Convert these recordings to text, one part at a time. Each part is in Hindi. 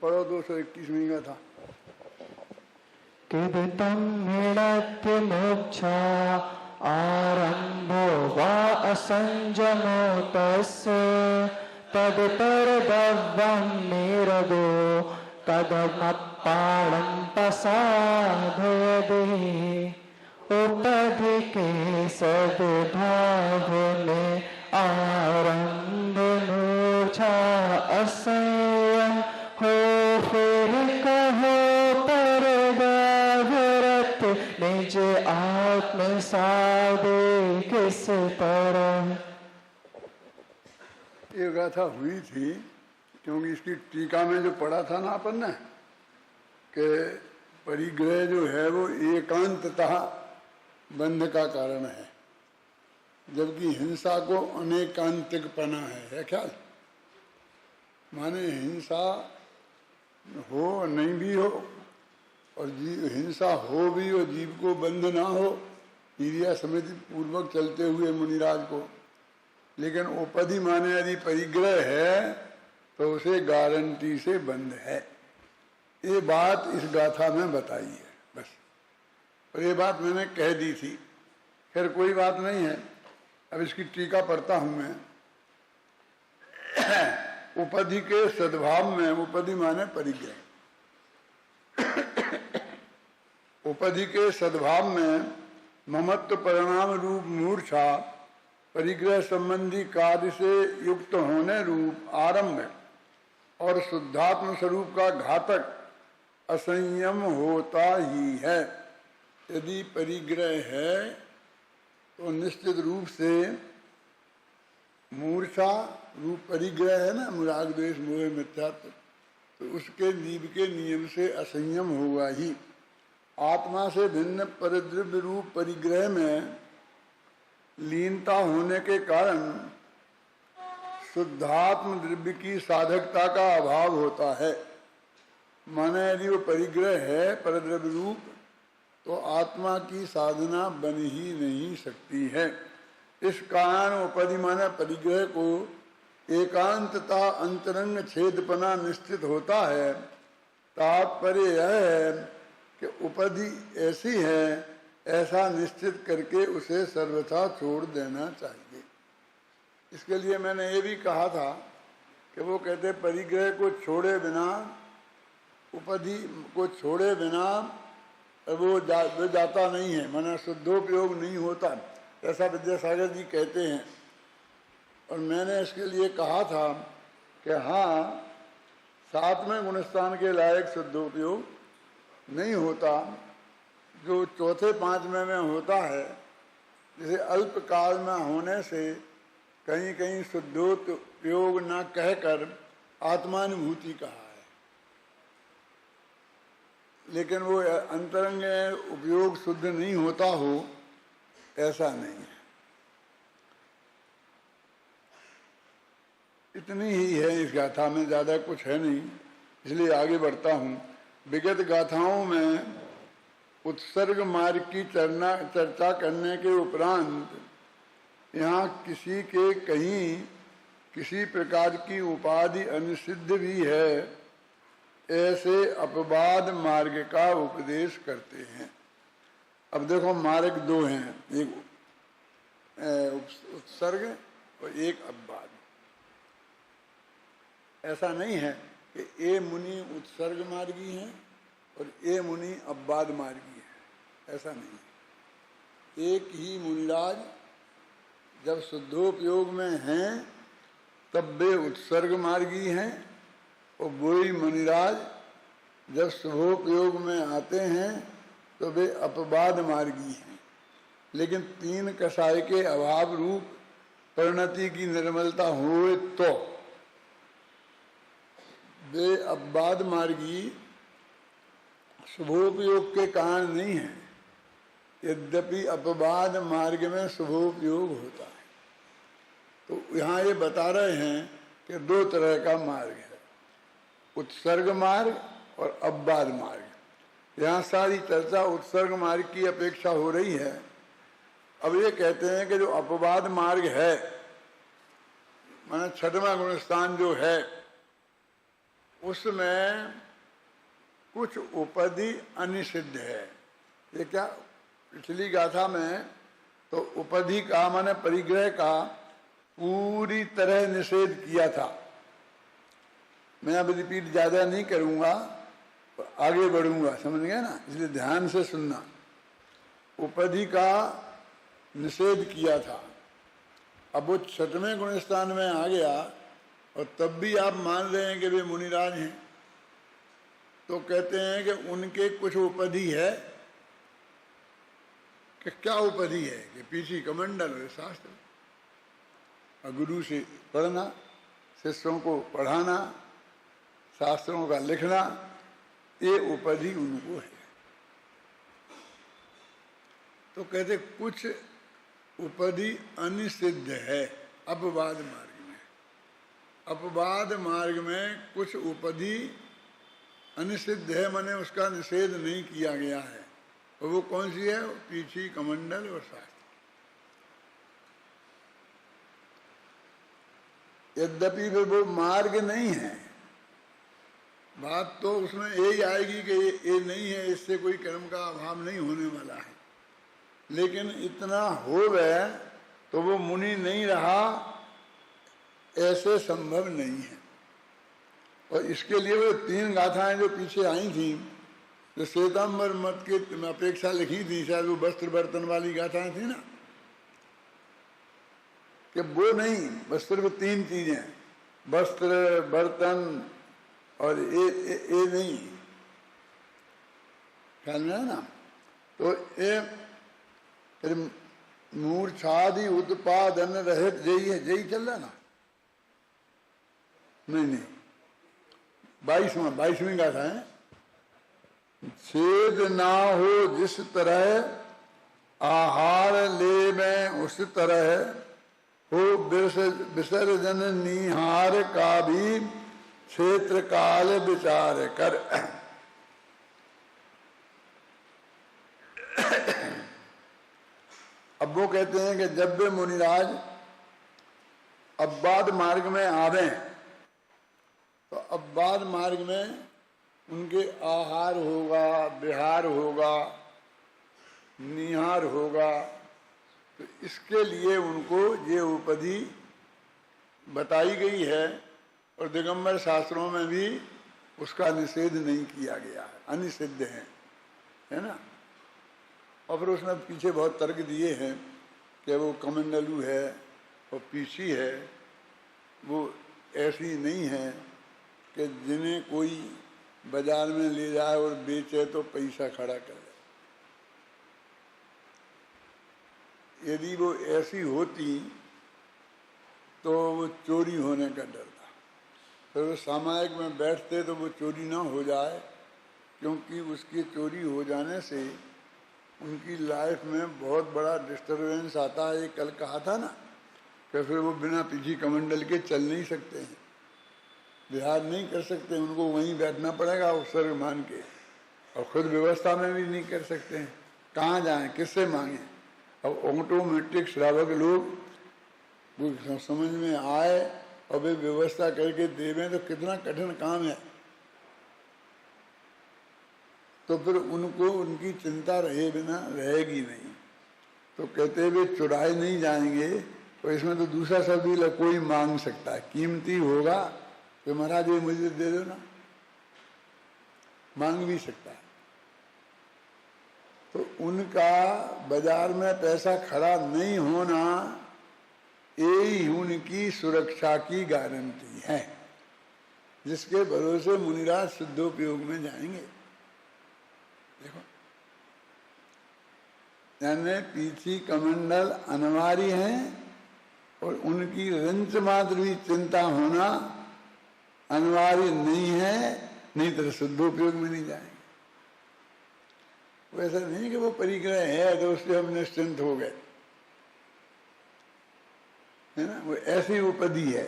पढ़ो 221 का था। किदितं हिणत्य मोक्षा आरंभो वा असंजमो तस्य तदुपरदव्यं निरदो तदमप्पाणं प्रसादयदे उपधिके सद्भावने आरंभ मूर्छा असंयम हो फिर कहो परदाभरत निज आत्म साधे किस तरह। ये गाथा हुई थी क्योंकि इसकी टीका में जो पढ़ा था ना अपन ने कि परिग्रह जो है वो एकांततः बंध का कारण है, जबकि हिंसा को अनेकांतिकपना है ख्याल। माने हिंसा हो नहीं भी हो और जीव हिंसा हो भी और जीव को बंध ना हो, ईर्ष्या समिति पूर्वक चलते हुए मुनिराज को, लेकिन उपधि माने यदि परिग्रह है तो उसे गारंटी से बंध है। ये बात इस गाथा में बताई है बस, और ये बात मैंने कह दी थी। खैर कोई बात नहीं है, अब इसकी टीका पढ़ता हूं मैं। उपधि के सद्भाव में, उपधि माने परिग्रह, उपधि के सद्भाव में ममत्व परिणाम रूप मूर्छा परिग्रह संबंधी कार्य से युक्त होने रूप आरंभ और शुद्धात्म स्वरूप का घातक असंयम होता ही है। यदि परिग्रह है तो निश्चित रूप से मूर्छा रूप परिग्रह है ना, राग द्वेष मोह मिथ्यात्व, तो उसके जीव के नियम से असंयम होगा ही। आत्मा से भिन्न परद्रव्य रूप परिग्रह में लीनता होने के कारण शुद्धात्म द्रव्य की साधकता का अभाव होता है। माने यदि वो परिग्रह है परद्रव्य रूप तो आत्मा की साधना बन ही नहीं सकती है। इस कारण उपधि माने परिग्रह को एकांतता अंतरंग छेदपना निश्चित होता है। तात्पर्य यह है कि उपधि ऐसी है, ऐसा निश्चित करके उसे सर्वथा छोड़ देना चाहिए। इसके लिए मैंने ये भी कहा था कि वो कहते परिग्रह को छोड़े बिना, उपधि को छोड़े बिना वो जाता नहीं है, माना शुद्धोपयोग नहीं होता, ऐसा विद्यासागर जी कहते हैं। और मैंने इसके लिए कहा था कि हाँ, 7वें गुणस्थान के लायक शुद्धोपयोग नहीं होता, जो चौथे 5वें में होता है, जैसे अल्पकाल में होने से कहीं कहीं शुद्धोपयोग न कहकर आत्मानुभूति कहा है, लेकिन वो अंतरंग उपयोग शुद्ध नहीं होता हो, ऐसा नहीं है। इतनी ही है इस गाथा में, ज्यादा कुछ है नहीं, इसलिए आगे बढ़ता हूँ। विगत गाथाओं में उत्सर्ग मार्ग की चर्चा करने के उपरांत यहाँ किसी के कहीं किसी प्रकार की उपाधि अनिषिद्ध भी है, ऐसे अपवाद मार्ग का उपदेश करते हैं। अब देखो मार्ग दो हैं, एक उत्सर्ग और एक अपवाद। ऐसा नहीं है कि ए मुनि उत्सर्ग मार्गी हैं और ए मुनि अपवाद मार्गी है, ऐसा नहीं है। एक ही मुनिराज जब शुद्धोपयोग में हैं तब वे उत्सर्ग मार्गी हैं, और वही मुनिराज जब शुभोपयोग में आते हैं तो वे अपवाद मार्गी हैं। लेकिन 3 कषाय के अभाव रूप परिणति की निर्मलता हो तो वे अपवाद मार्गी शुभोपयोग के कारण नहीं है, यद्यपि अपवाद मार्ग में शुभोपयोग होता है। तो यहाँ ये बता रहे हैं कि 2 तरह का मार्ग है, उत्सर्ग मार्ग और अपवाद मार्ग। यहाँ सारी चर्चा उत्सर्ग मार्ग की अपेक्षा हो रही है। अब ये कहते हैं कि जो अपवाद मार्ग है, माने 6वां गुणस्थान जो है, उसमें कुछ उपधि अनिषिद्ध है। ये क्या, पिछली गाथा में तो उपधि का माने परिग्रह का पूरी तरह निषेध किया था। मैं अब रिपीट ज्यादा नहीं करूंगा, आगे बढ़ूंगा, समझ गए ना, इसलिए ध्यान से सुनना। उपधि का निषेध किया था, अब वो 6वें गुणस्थान में आ गया और तब भी आप मान रहे हैं कि वे मुनिराज हैं, तो कहते हैं कि उनके कुछ उपधि है। कि क्या उपधि है? कि पीछी कमंडल और शास्त्र, और गुरु से पढ़ना, शिष्यों को पढ़ाना, शास्त्रों का लिखना, ये उपधि उनको है। तो कहते कुछ उपधि अनिषिद्ध है अपवाद मार्ग में। अपवाद मार्ग में कुछ उपधि अनिषिद्ध है, माने उसका निषेध नहीं किया गया है। और वो कौन सी है? पीछी कमंडल और शास्त्र। यद्यपि वो मार्ग नहीं है, बात तो उसमें यही आएगी कि ये नहीं है, इससे कोई कर्म का अभाव नहीं होने वाला है। लेकिन इतना हो गया तो वो मुनि नहीं रहा, ऐसे संभव नहीं है। और इसके लिए वो 3 गाथाएं जो पीछे आई थी, जो श्वेतांबर मत की अपेक्षा लिखी थी, शायद वो वस्त्र बर्तन वाली गाथाएं थी ना, कि वो नहीं, वस्त्र में 3 चीजें, वस्त्र, बर्तन और ये नहीं, ख्याल में है ना। तो ये फिर मूर्छादि उत्पादन रहित जई चल रहा ना, नहीं 22वीं गाथा है। छेद ना हो जिस तरह आहार ले में उस तरह हो विसर्जन निहार का भी क्षेत्र काल विचार कर। अब वो कहते हैं कि जब वे मुनिराज अब्बाद मार्ग में आवे तो अब्बाद मार्ग में उनके आहार होगा, विहार होगा, निहार होगा, तो इसके लिए उनको ये उपधि बताई गई है। और दिगंबर शास्त्रों में भी उसका निषेध नहीं किया गया है, अनिषिद्ध है ना। और फिर उसने पीछे बहुत तर्क दिए हैं कि वो कमंडलू है और पीछी है, वो ऐसी नहीं है कि जिन्हें कोई बाजार में ले जाए और बेचे तो पैसा खड़ा करे। यदि वो ऐसी होती तो वो चोरी होने का डर था। फिर वो सामायिक में बैठते तो वो चोरी ना हो जाए, क्योंकि उसकी चोरी हो जाने से उनकी लाइफ में बहुत बड़ा डिस्टर्बेंस आता है। ये कल कहा था ना कि फिर वो बिना पीछी कमंडल के चल नहीं सकते हैं, विहार नहीं कर सकते, उनको वहीं बैठना पड़ेगा उपसर्ग मान के, और खुद व्यवस्था में भी नहीं कर सकते हैं। कहाँ जाएं, किससे मांगें? अब ऑटोमेटिक श्रावक लोग वो समझ में आए और वे व्यवस्था करके देवें तो कितना कठिन काम है। तो फिर उनको उनकी चिंता रहे बिना रहेगी नहीं। तो कहते वे चुराए नहीं जाएंगे, तो इसमें तो दूसरा शब्द भी कोई मांग सकता है, कीमती होगा तो महाराज ये मुझे दे दो ना, मांग भी सकता है। तो उनका बाजार में पैसा खड़ा नहीं होना यही उनकी सुरक्षा की गारंटी है, जिसके भरोसे मुनिराज शुद्धोपयोग में जाएंगे। देखो, यानी पीछी कमंडल अनिवार्य हैं और उनकी रंच मात्र भी चिंता होना अनिवार्य नहीं है, नहीं तो शुद्धोपयोग में नहीं जाएंगे। वो ऐसा नहीं कि वो परिग्रह है तो उससे हम निश्चिंत हो गए, है ना। वो ऐसी उपधि है।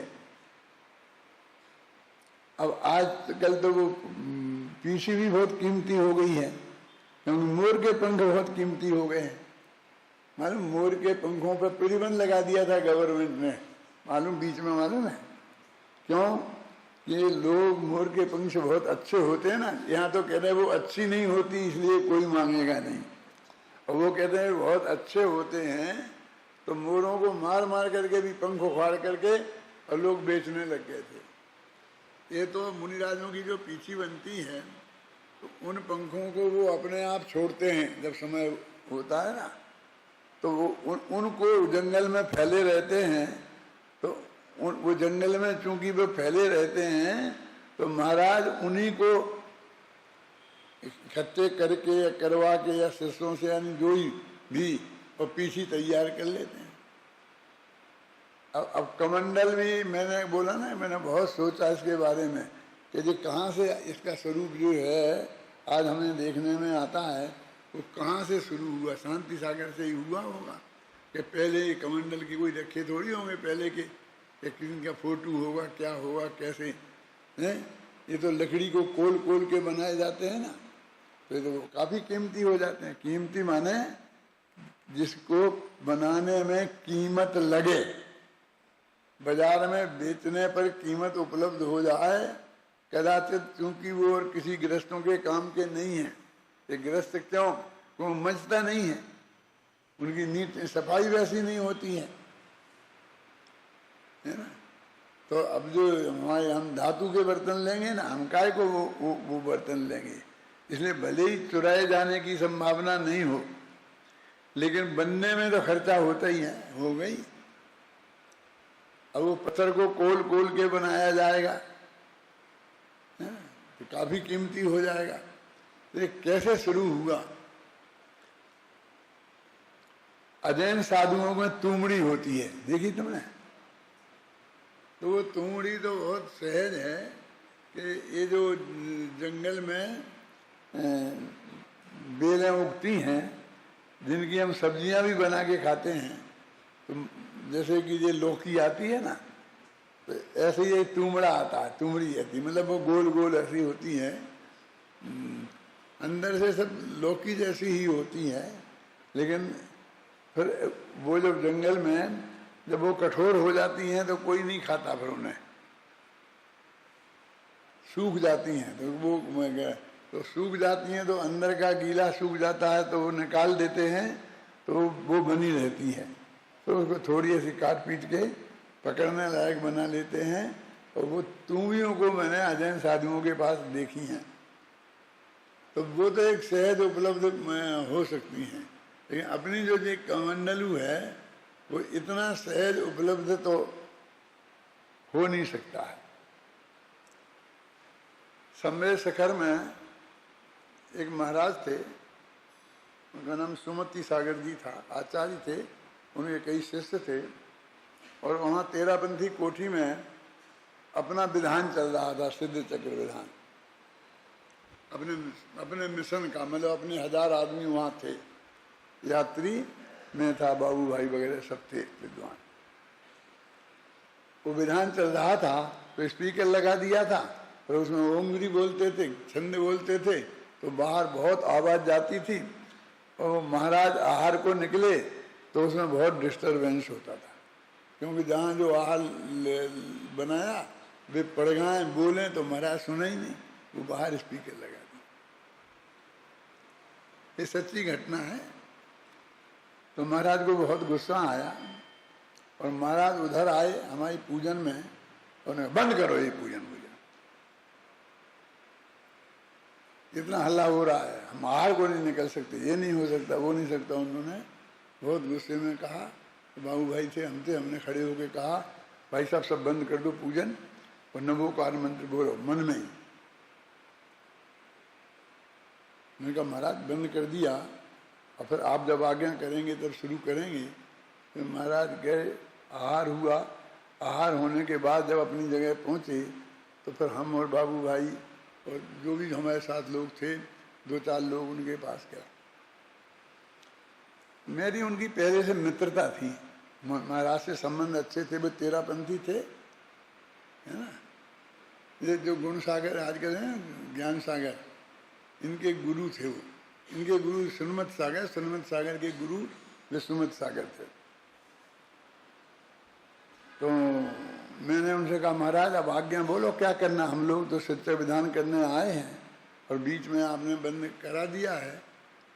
अब आजकल तो वो पीछी भी बहुत कीमती हो गई है, क्योंकि मोर के पंख बहुत कीमती हो गए हैं। मालूम, मोर के पंखों पर प्रतिबंध लगा दिया था गवर्नमेंट ने, मालूम, बीच में मालूम है क्यों? कि लोग मोर के पंख बहुत अच्छे होते हैं ना, यहाँ तो कहते हैं वो अच्छी नहीं होती इसलिए कोई मांगेगा नहीं, और वो कहते हैं बहुत अच्छे होते हैं तो मोरों को मार मार करके भी पंख उखाड़ करके और लोग बेचने लग गए थे। ये तो मुनिराजों की जो पीछी बनती है तो उन पंखों को वो अपने आप छोड़ते हैं जब समय होता है ना, तो वो उनको जंगल में फैले रहते हैं, तो वो जंगल में चूंकि वो फैले रहते हैं तो महाराज उन्हीं को इकट्ठे करके या करवा के या शिष्यों से यानी जो भी और पीछी तैयार कर लेते हैं। अब कमंडल भी मैंने बोला ना, मैंने बहुत सोचा इसके बारे में कि ये कहाँ से इसका स्वरूप जो है आज हमें देखने में आता है, वो कहाँ से शुरू हुआ। शांति सागर से ही हुआ होगा कि पहले ये कमंडल की कोई रखे थोड़ी होंगे पहले के, किसी का फोटो होगा क्या होगा कैसे हैं। ये तो लकड़ी को कोल कोल के बनाए जाते हैं ना, तो ये तो काफ़ी कीमती हो जाते हैं। कीमती माने जिसको बनाने में कीमत लगे, बाजार में बेचने पर कीमत उपलब्ध हो जाए, कदाचित चूंकि वो और किसी गृहस्थों के काम के नहीं है। ये गृहस्थ क्यों को मजता नहीं है, उनकी नीट सफाई वैसी नहीं होती है ना। तो अब जो हमारे हम धातु के बर्तन लेंगे ना, हम काय को वो बर्तन लेंगे, इसलिए भले ही चुराए जाने की संभावना नहीं हो लेकिन बनने में तो खर्चा होता ही है, हो गई। अब वो पत्थर को कोल कोल के बनाया जाएगा तो काफी कीमती हो जाएगा। तो ये कैसे शुरू हुआ? अजैन साधुओं में तुमड़ी होती है, देखी तुमने? तो वो तुमड़ी तो बहुत सहज है कि ये जो जंगल में बेलें उगती हैं जिनकी हम सब्जियां भी बना के खाते हैं, तो जैसे कि ये लौकी आती है ना, तो ऐसे ये तुमड़ा आता है, तुमड़ी आती, मतलब वो गोल गोल ऐसी होती है, अंदर से सब लौकी जैसी ही होती है, लेकिन फिर वो जब जंगल में जब वो कठोर हो जाती हैं तो कोई नहीं खाता, फिर उन्हें सूख जाती हैं तो वो तो सूख जाती हैं तो अंदर का गीला सूख जाता है तो वो निकाल देते हैं, तो वो बनी रहती है। तो उसको थोड़ी ऐसी काट पीट के पकड़ने लायक बना लेते हैं, और वो तुमियों को मैंने अजैन साधुओं के पास देखी हैं। तो वो तो एक सहज उपलब्ध हो सकती हैं, लेकिन अपनी जो ये कमंडलू है वो इतना सहज उपलब्ध तो हो नहीं सकता है। सम्मेद शिखर में एक महाराज थे, उनका नाम सुमति सागर जी था, आचार्य थे, उनके कई शिष्य थे, और वहाँ तेरापंथी कोठी में अपना विधान चल रहा था, सिद्ध चक्र विधान, अपने मिशन का, मतलब अपने 1000 आदमी वहाँ थे, यात्री में था, बाबू भाई वगैरह सब थे विद्वान। वो विधान चल रहा था तो स्पीकर लगा दिया था, और उसमें ओंगरी बोलते थे, छंद बोलते थे, तो बाहर बहुत आवाज़ जाती थी, और महाराज आहार को निकले तो उसमें बहुत डिस्टरबेंस होता था, क्योंकि जहाँ जो आहार बनाया वे पड़ गए बोलें तो महाराज सुने ही नहीं, वो बाहर स्पीकर लगा दी। ये सच्ची घटना है। तो महाराज को बहुत गुस्सा आया, और महाराज उधर आए हमारी पूजन में, उन्हें बंद करो ये पूजन, इतना हल्ला हो रहा है, हम आहार को नहीं निकल सकते, ये नहीं हो सकता, वो नहीं सकता। उन्होंने बहुत गुस्से में कहा, बाबू भाई थे, हमने खड़े होकर कहा, भाई साहब सब बंद कर दो पूजन, और नमोकार मंत्र बोलो मन में ही। मैंने कहा महाराज बंद कर दिया, और फिर आप जब आज्ञा करेंगे तब शुरू करेंगे। फिर महाराज गए, आहार हुआ, आहार होने के बाद जब अपनी जगह पहुँचे तो फिर हम और बाबू भाई और जो भी हमारे साथ लोग थे, 2-4 लोग उनके पास गए। मेरी उनकी पहले से मित्रता थी, महाराज से संबंध अच्छे थे, वो तेरापंथी थे, है ना। ये जो गुण सागर आजकल है ज्ञान सागर, इनके गुरु थे वो, इनके गुरु सुनमत सागर के गुरु विष्णुमत सागर थे। तो मैंने उनसे कहा महाराज अब आज्ञा बोलो क्या करना, हम लोग तो सत्य विधान करने आए हैं और बीच में आपने बंद करा दिया है,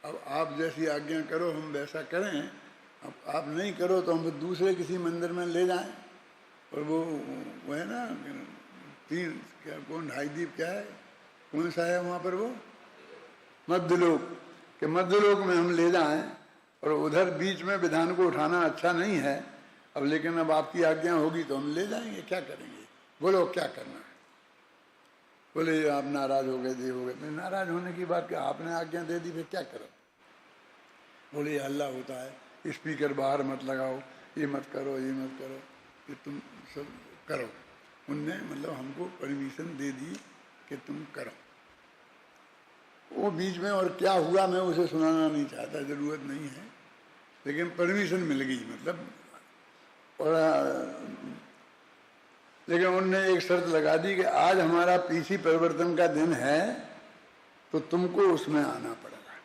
अब आप जैसी आज्ञा करो हम वैसा करें, अब आप नहीं करो तो हम दूसरे किसी मंदिर में ले जाएं। और वो है ना 3 क्या कौन ढाईदीप क्या है, कौन सा है वहाँ पर वो मध्यलोक, के मध्यलोक में हम ले जाएं और उधर बीच में विधान को उठाना अच्छा नहीं है। अब लेकिन अब आपकी आज्ञा होगी तो हम ले जाएंगे, क्या करेंगे, बोलो क्या करना है। बोले आप नाराज हो गए, दे हो गए। मैं नाराज होने की बात क्या, आपने आज्ञा दे दी फिर क्या करो। बोले ये हल्ला होता है, स्पीकर बाहर मत लगाओ, ये मत करो, ये मत करो, ये तुम सब करो। उनने मतलब हमको परमिशन दे दी कि तुम करो। वो बीच में और क्या हुआ मैं उसे सुनाना नहीं चाहता, जरूरत नहीं है, लेकिन परमिशन मिल गई मतलब। और लेकिन उनने एक शर्त लगा दी कि आज हमारा पीसी परिवर्तन का दिन है तो तुमको उसमें आना पड़ेगा।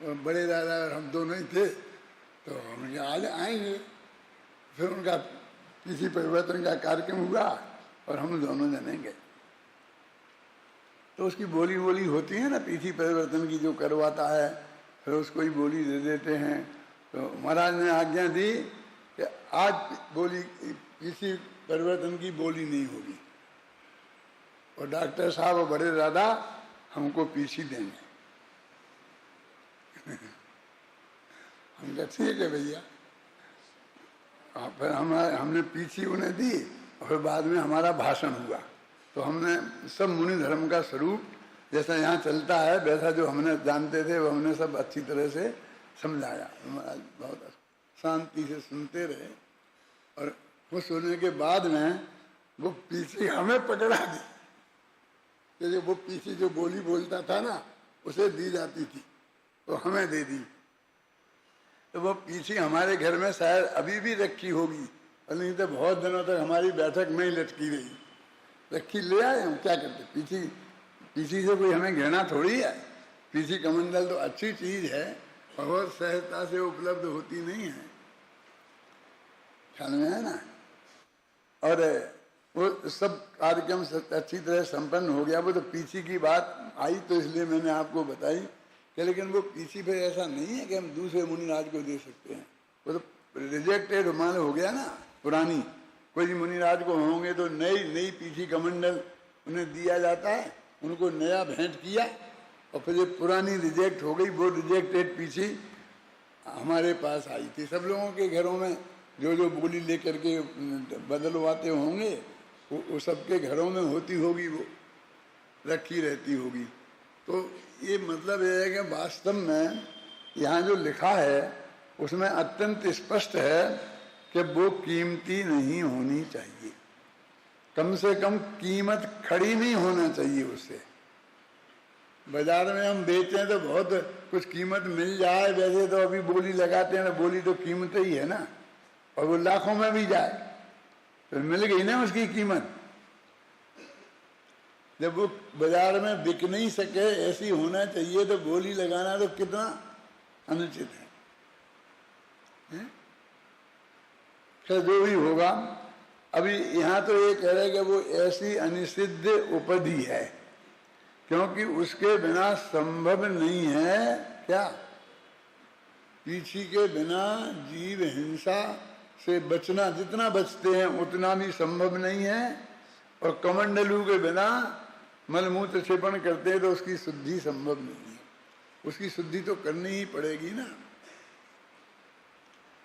और बड़े दादा और हम दोनों ही थे तो हमने आज आएंगे। फिर उनका पीसी परिवर्तन का कार्यक्रम हुआ और हम दोनों जने गए। तो उसकी बोली बोली होती है ना पीसी परिवर्तन की, जो करवाता है फिर उसको ही बोली दे देते हैं। तो महाराज ने आज्ञा दी कि आज बोली पीसी परिवर्तन की बोली नहीं होगी और डॉक्टर साहब और बड़े दादा हमको पीसी देंगे। हम कहा ठीक है भैया। फिर हमने पीसी उन्हें दी और फिर बाद में हमारा भाषण हुआ। तो हमने सब मुनि धर्म का स्वरूप जैसा यहाँ चलता है वैसा जो हमने जानते थे वो हमने सब अच्छी तरह से समझाया। महाराज बहुत शांति से सुनते रहे और खुश होने के बाद में वो पीसी हमें पकड़ा दी। जैसे वो पीसी जो बोली बोलता था ना उसे दी जाती थी तो हमें दे दी। तो वो पीसी हमारे घर में शायद अभी भी रखी होगी और नहीं तो बहुत दिनों तक हमारी बैठक में ही लटकी रही। रखी ले आए हम, क्या करते। पीसी से कोई हमें घृणा थोड़ी है। पीसी कमंडल तो अच्छी चीज है, बहुत सहजता से उपलब्ध होती नहीं है, ख्याल में है ना। और वो सब कार्यक्रम अच्छी तरह संपन्न हो गया। वो तो पीसी की बात आई तो इसलिए मैंने आपको बताई कि लेकिन वो पीसी पे ऐसा नहीं है कि हम दूसरे मुनिराज को दे सकते हैं। वो तो रिजेक्टेड मान हो गया ना पुरानी। कोई मुनिराज को होंगे तो नई पीसी कमंडल उन्हें दिया जाता है, उनको नया भेंट किया और फिर ये पुरानी रिजेक्ट हो गई। वो रिजेक्टेड पीसी हमारे पास आई थी। सब लोगों के घरों में जो बोली लेकर के बदलवाते होंगे वो सबके घरों में होती होगी, वो रखी रहती होगी। तो ये मतलब ये है कि वास्तव में यहाँ जो लिखा है उसमें अत्यंत स्पष्ट है कि वो कीमती नहीं होनी चाहिए। कम से कम कीमत खड़ी नहीं होना चाहिए उससे। बाजार में हम बेचें तो बहुत कुछ कीमत मिल जाए, वैसे तो अभी बोली लगाते हैं ना, बोली तो कीमत ही है ना, और वो लाखों में भी जाए तो मिल गई ना उसकी कीमत। जब वो बाजार में बिक नहीं सके ऐसी होना चाहिए तो बोली लगाना तो कितना अनुचित है। खैर जो भी होगा, अभी यहाँ तो ये कह रहे कि वो ऐसी अनिषिद्ध उपाधि है क्योंकि उसके बिना संभव नहीं है। क्या पीछी के बिना जीव हिंसा से बचना, जितना बचते हैं उतना भी संभव नहीं है। और कमंडलू के बिना मलमूत्र क्षेपण करते हैं तो उसकी शुद्धि संभव नहीं है। उसकी शुद्धि तो करनी ही पड़ेगी ना।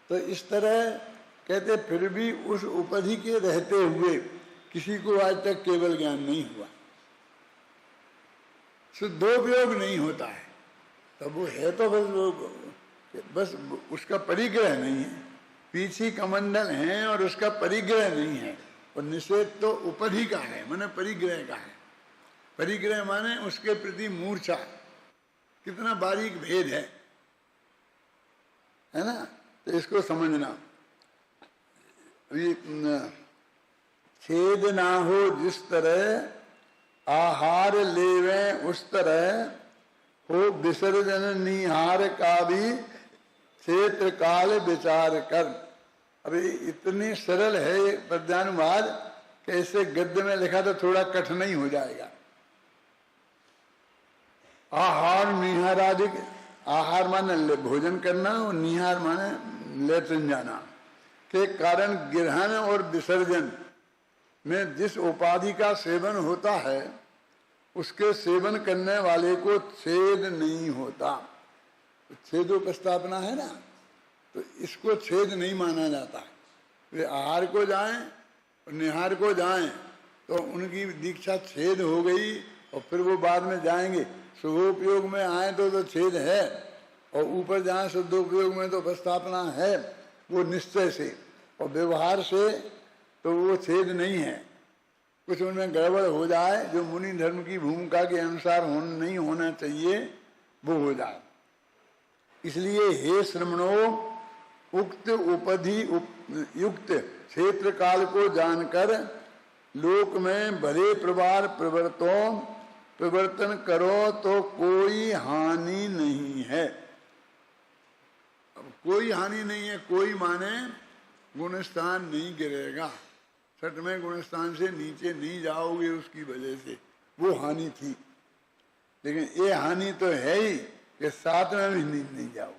तो इस तरह कहते फिर भी उस उपाधि के रहते हुए किसी को आज तक केवल ज्ञान नहीं हुआ, शुद्धोपयोग नहीं होता है। तब वो है तो बस उसका परिग्रह नहीं है। पीछी कमंडल है और उसका परिग्रह नहीं है। और निषेध तो उपाधि का है, माने परिग्रह का है। परिग्रह माने उसके प्रति मूर्छा, कितना बारीक भेद है ना। तो इसको समझना। छेद ना हो जिस तरह आहार लेवे उस तरह हो विसर्जन निहार का भी क्षेत्र काल विचार कर। अभी इतनी सरल है ये पद्यानुवाद कि इसे गद्य में लिखा तो थोड़ा कठिन ही हो जाएगा। आहार निहारादिक, आहार माने भोजन करना और निहार माने लेटन जाना के कारण ग्रहण और विसर्जन में जिस उपाधि का सेवन होता है उसके सेवन करने वाले को छेद नहीं होता। छेदोपस्थापना है ना, तो इसको छेद नहीं माना जाता। वे आहार को जाएं और निहार को जाएं तो उनकी दीक्षा छेद हो गई और फिर वो बाद में जाएंगे। शुभोपयोग में आए तो छेद है, और ऊपर जाए शुद्धोपयोग में तो उपस्थापना है वो निश्चय से, और व्यवहार से तो वो छेद नहीं है। कुछ उनमें गड़बड़ हो जाए जो मुनि धर्म की भूमिका के अनुसार नहीं होना चाहिए वो हो जाए। इसलिए हे श्रमणो, उक्त उपधि युक्त क्षेत्र काल को जानकर लोक में भले प्रवार प्रवर्तन करो तो कोई हानि नहीं है। अब कोई हानि नहीं है, कोई माने गुणस्थान नहीं गिरेगा, छठवें गुणस्थान से नीचे नहीं जाओगे उसकी वजह से, वो हानि थी। लेकिन ये हानि तो है ही कि सातवें भी नहीं जाओगे।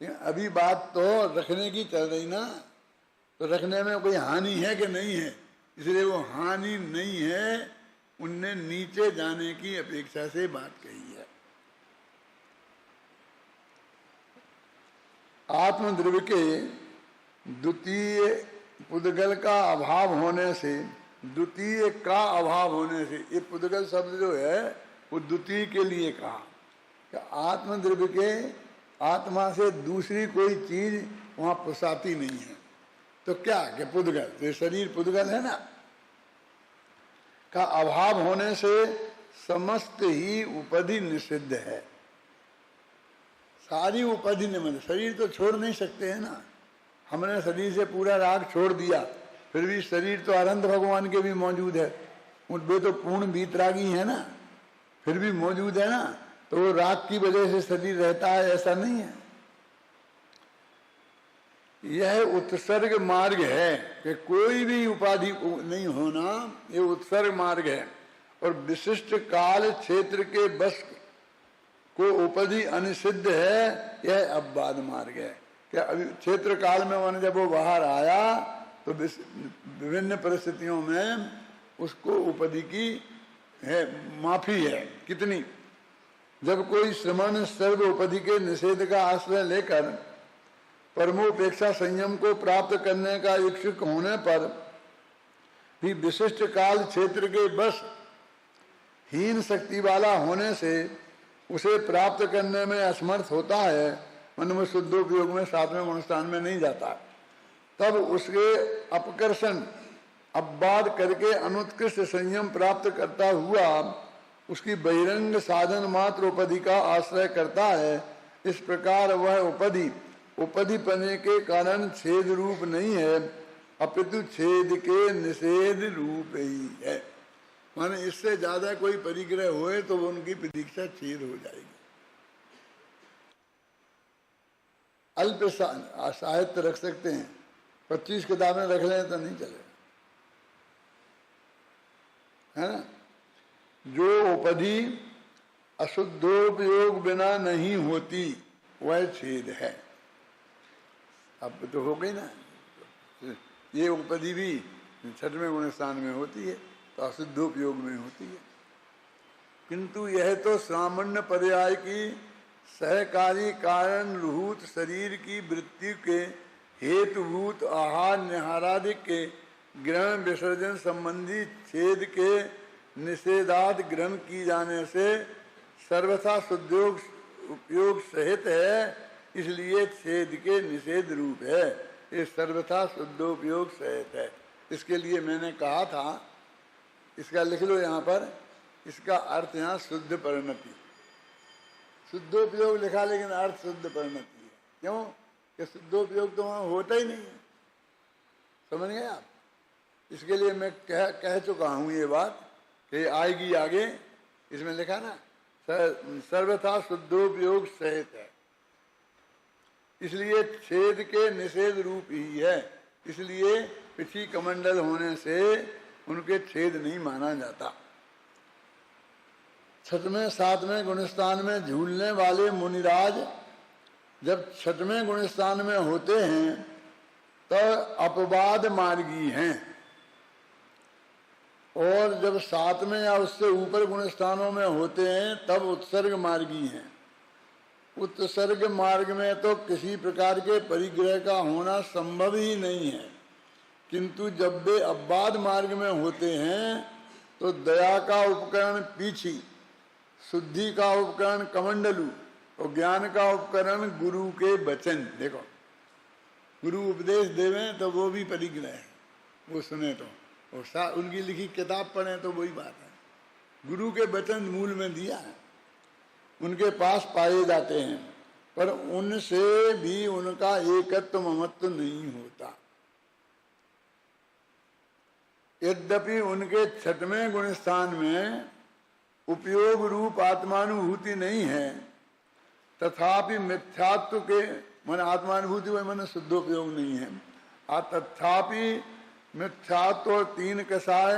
लेकिन अभी बात तो रखने की चल रही ना, तो रखने में कोई हानि है कि नहीं है, इसलिए वो हानि नहीं है। उनने नीचे जाने की अपेक्षा से बात कही है। आत्मद्रव्य के द्वितीय पुद्गल का अभाव होने से, द्वितीय का अभाव होने से, ये पुद्गल शब्द जो है वो द्वितीय के लिए कहा कि आत्मद्रव्य के आत्मा से दूसरी कोई चीज वहां पोसाती नहीं है। तो क्या कि पुद्गल, तो शरीर पुद्गल है ना, का अभाव होने से समस्त ही उपाधि निषिद्ध है। सारी उपाधि निषिद्ध, शरीर तो छोड़ नहीं सकते है ना। हमने शरीर से पूरा राग छोड़ दिया, फिर भी शरीर तो अनंत भगवान के भी मौजूद है, उनपे तो पूर्ण वीतरागी है ना, फिर भी मौजूद है ना। तो वो राग की वजह से शरीर रहता है ऐसा नहीं है। यह उत्सर्ग मार्ग है कि कोई भी उपाधि नहीं होना, ये उत्सर्ग मार्ग है। और विशिष्ट काल क्षेत्र के बस को उपाधि अनिषिद्ध है, यह अपवाद मार्ग है। क्या अभी क्षेत्र काल में मान जब वो बाहर आया तो विभिन्न परिस्थितियों में उसको उपाधि की है माफी है। कितनी? जब कोई श्रमण सर्व उपाधि के निषेध का आश्रय लेकर परमोपेक्षा संयम को प्राप्त करने का इच्छुक होने पर भी विशिष्ट काल क्षेत्र के बस हीन शक्ति वाला होने से उसे प्राप्त करने में असमर्थ होता है, मन में शुद्धोपयोग में सातवें गुणस्थान में नहीं जाता, तब उसके अपकर्षण अपवाद करके अनुत्कृष्ट संयम प्राप्त करता हुआ उसकी बहिरंग साधन मात्र उपाधि का आश्रय करता है। इस प्रकार वह उपाधि पने के कारण छेद रूप नहीं है, अपितु छेद के निषेध रूप ही है। माने इससे ज्यादा कोई परिग्रह होए तो उनकी प्रतीक्षा छेद हो जाएगी। अल्प साहित्य रख सकते हैं, 25 किताबें रख लें तो नहीं चलेगा, है ना। जो उपाधि अशुद्धोपयोग बिना नहीं होती वह छेद है। अब तो हो गई ना, ये उपाधि भी छठवें गुणस्थान में होती है तो अशुद्धोपयोग में होती है। किंतु यह तो सामान्य पर्याय की सहकारी कारण रूत शरीर की वृत्ति के हेतुभूत आहार निहारादि के ग्रहण विसर्जन संबंधी छेद के निषेधाद ग्रहण की जाने से सर्वथा शुद्धोग उपयोग सहित है, इसलिए छेद के निषेध रूप है। ये सर्वथा शुद्धोपयोग सहित है। इसके लिए मैंने कहा था, इसका लिख लो यहाँ पर, इसका अर्थ यहाँ शुद्ध परिणति, शुद्धोपयोग लिखा लेकिन अर्थ शुद्ध परिणति है। क्यों कि शुद्धोपयोग तो वहाँ होता ही नहीं है, समझ गए आप। इसके लिए मैं कह चुका हूँ ये बात कि आएगी आगे। इसमें लिखा ना सर्वथा शुद्धोपयोग सहित है, इसलिए छेद के निषेध रूप ही है। इसलिए पिछी कमंडल होने से उनके छेद नहीं माना जाता। छठवें सातवें गुणस्थान में झूलने वाले मुनिराज जब छठवें गुणस्थान में होते हैं तब अपवाद मार्गी हैं, और जब सातवें या उससे ऊपर गुणस्थानों में होते हैं तब उत्सर्ग मार्गी हैं। उत्सर्ग मार्ग में तो किसी प्रकार के परिग्रह का होना संभव ही नहीं है, किंतु जब वे अपवाद मार्ग में होते हैं तो दया का उपकरण पीछी, शुद्धि का उपकरण कमंडलू और ज्ञान का उपकरण गुरु के वचन। देखो, गुरु उपदेश देवें तो वो भी परिग्रह है, वो सुने तो, और उनकी लिखी किताब पढ़ें तो वही बात है। गुरु के वचन मूल में दिया है, उनके पास पाए जाते हैं, पर उनसे भी उनका एकत्व ममत्व नहीं होता। यद्यपि उनके छठवें गुण स्थान में उपयोग रूप आत्मानुभूति नहीं है, तथापि मिथ्यात्व के मन आत्मानुभूति व मन शुद्धोपयोग नहीं है। तथापि मिथ्यात्व और तीन कसाय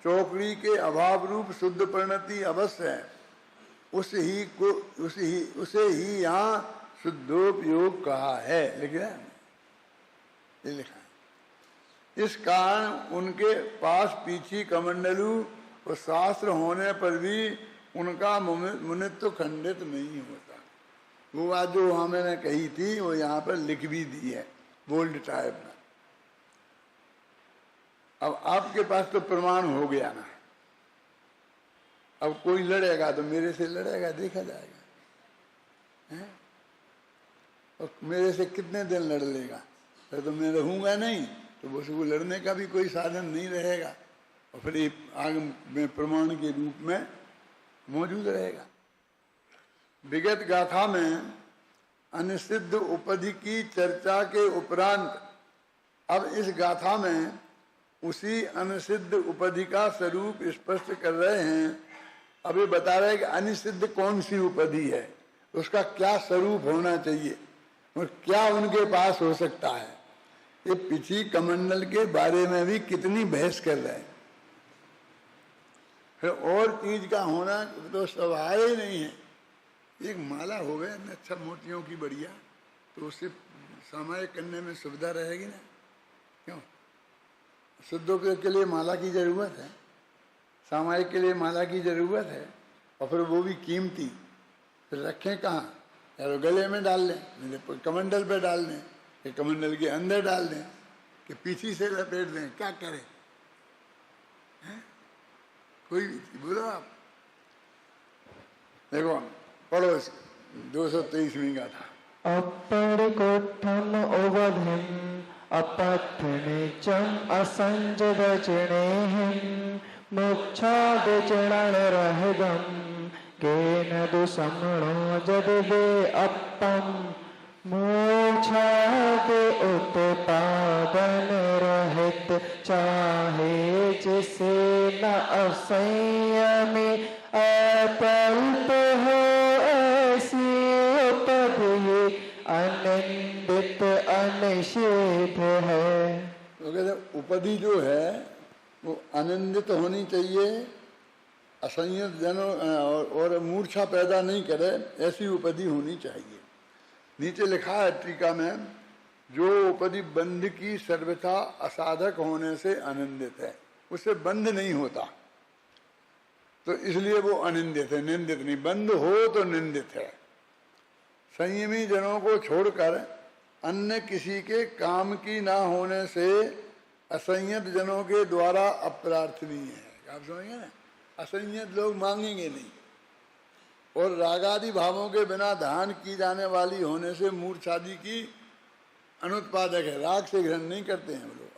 चौकड़ी के अभाव रूप शुद्ध परिणति अवश्य है। उसे ही यहाँ शुद्धोपयोग कहा है, लिखा है, ये लिखा है। इस कारण उनके पास पीछी कमंडलू और शास्त्र होने पर भी उनका मुनित्व खंडित नहीं होता। वो बात जो वहां मैंने कही थी वो यहाँ पर लिख भी दी है बोल्ड टाइप में। अब आपके पास तो प्रमाण हो गया ना, अब कोई लड़ेगा तो मेरे से लड़ेगा, देखा जाएगा है? और मेरे से कितने दिन लड़ लेगा, फिर तो मैं रहूंगा नहीं, तो उसको लड़ने का भी कोई साधन नहीं रहेगा, और फिर आगे में प्रमाण के रूप में मौजूद रहेगा। विगत गाथा में अनिषिद्ध उपाधि की चर्चा के उपरांत अब इस गाथा में उसी अनिषिद्ध उपाधि का स्वरूप स्पष्ट कर रहे हैं। अभी बता रहे हैं कि अनिषिद्ध कौन सी उपाधि है, उसका क्या स्वरूप होना चाहिए और क्या उनके पास हो सकता है। ये पिछी कमंडल के बारे में भी कितनी बहस कर रहे हैं। फिर और चीज का होना तो स्वभाव ही नहीं है। एक माला हो गया ना अच्छा मोतियों की बढ़िया, तो उससे सामायिक करने में सुविधा रहेगी ना, क्यों? शुद्धोपयोग के लिए माला की जरूरत है, सामायिक के लिए माला की जरूरत है, और फिर वो भी कीमती। फिर रखें कहाँ, या गले में डाल लें, कमंडल पे डाल दें, या कमंडल के अंदर डाल दें, कि पीछे से लपेट दें, क्या करें? कोई बोलो आप। देखो पढ़ो 223वीं गाथा। अपर कोठम उवधम अपत्थनिचम असंजदचनेहम मोक्षादचरण रहदम केन दुसमणो जदवे अपम मोक्षाद उत्पादन रहित चाहे जिसे न असंयमी अतल्प हो ऐसी उपधि अनिंदित अनिषेध है। तो कहते उपधि जो है वो अनिंदित होनी चाहिए, असंयत जनों और मूर्छा पैदा नहीं करे, ऐसी उपधि होनी चाहिए। नीचे लिखा है टीका में, जो उपधि बंध की सर्वथा असाधक होने से आनंदित है, उससे बंध नहीं होता, तो इसलिए वो अनिंदित है, निंदित नहीं। बंध हो तो निंदित है। संयमी जनों को छोड़कर अन्य किसी के काम की ना होने से असंयत जनों के द्वारा अप्रार्थनीय है। आप समझेंगे ना, असंयत लोग मांगेंगे नहीं, और रागादि भावों के बिना ध्यान की जाने वाली होने से मूर्छादि की अनुत्पादक है। राग से ग्रहण नहीं करते हैं वो लोग।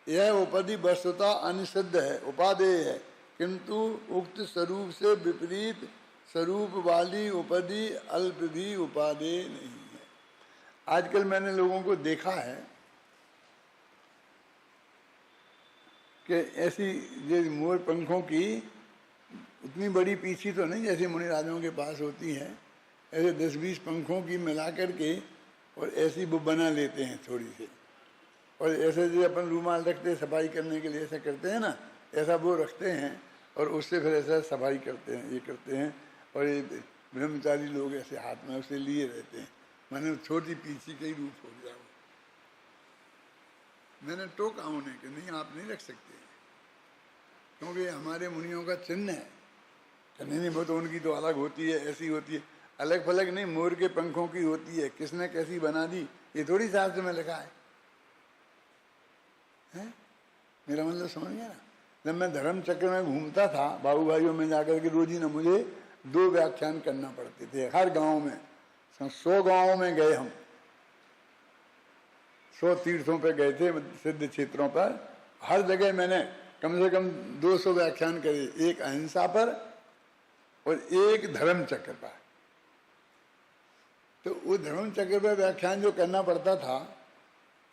यह उपधि वस्तुतः अनिषिद्ध है, उपादेय है, किंतु उक्त स्वरूप से विपरीत स्वरूप वाली उपधि अल्प भी उपादेय नहीं है। आजकल मैंने लोगों को देखा है कि ऐसी ये मोर पंखों की उतनी बड़ी पीछी तो नहीं जैसे मुनि राजाओं के पास होती है, ऐसे 10-20 पंखों की मिला करके और ऐसी वो बना लेते हैं थोड़ी सी, और ऐसे जो अपन रूमाल रखते हैं सफाई करने के लिए ऐसा करते हैं ना, ऐसा वो रखते हैं और उससे फिर ऐसा सफाई करते हैं, ये करते हैं। और ये ब्रह्मचारी लोग ऐसे हाथ में उसे लिए रहते हैं, मैंने छोटी पीछी का ही रूप हो गया वो। मैंने टोका उन्हें कि नहीं, आप नहीं रख सकते, क्योंकि हमारे मुनियों का चिन्ह है। नहीं नहीं, वो तो उनकी तो अलग होती है, ऐसी होती है, अलग फलग नहीं, मोर के पंखों की होती है, किसने कैसी बना दी ये थोड़ी शास्त्र में लिखा है? मेरा मतलब समझ गया ना। जब मैं धर्म चक्र में घूमता था बाबू भाइयों में जाकर के, रोज ही ना मुझे 2 व्याख्यान करना पड़ते थे हर गांव में। 100 गांवों में गए हम, 100 तीर्थों पे गए थे, सिद्ध क्षेत्रों पर। हर जगह मैंने कम से कम 200 व्याख्यान करे, एक अहिंसा पर और एक धर्म चक्र पर। तो वो धर्म चक्र पर व्याख्यान जो करना पड़ता था,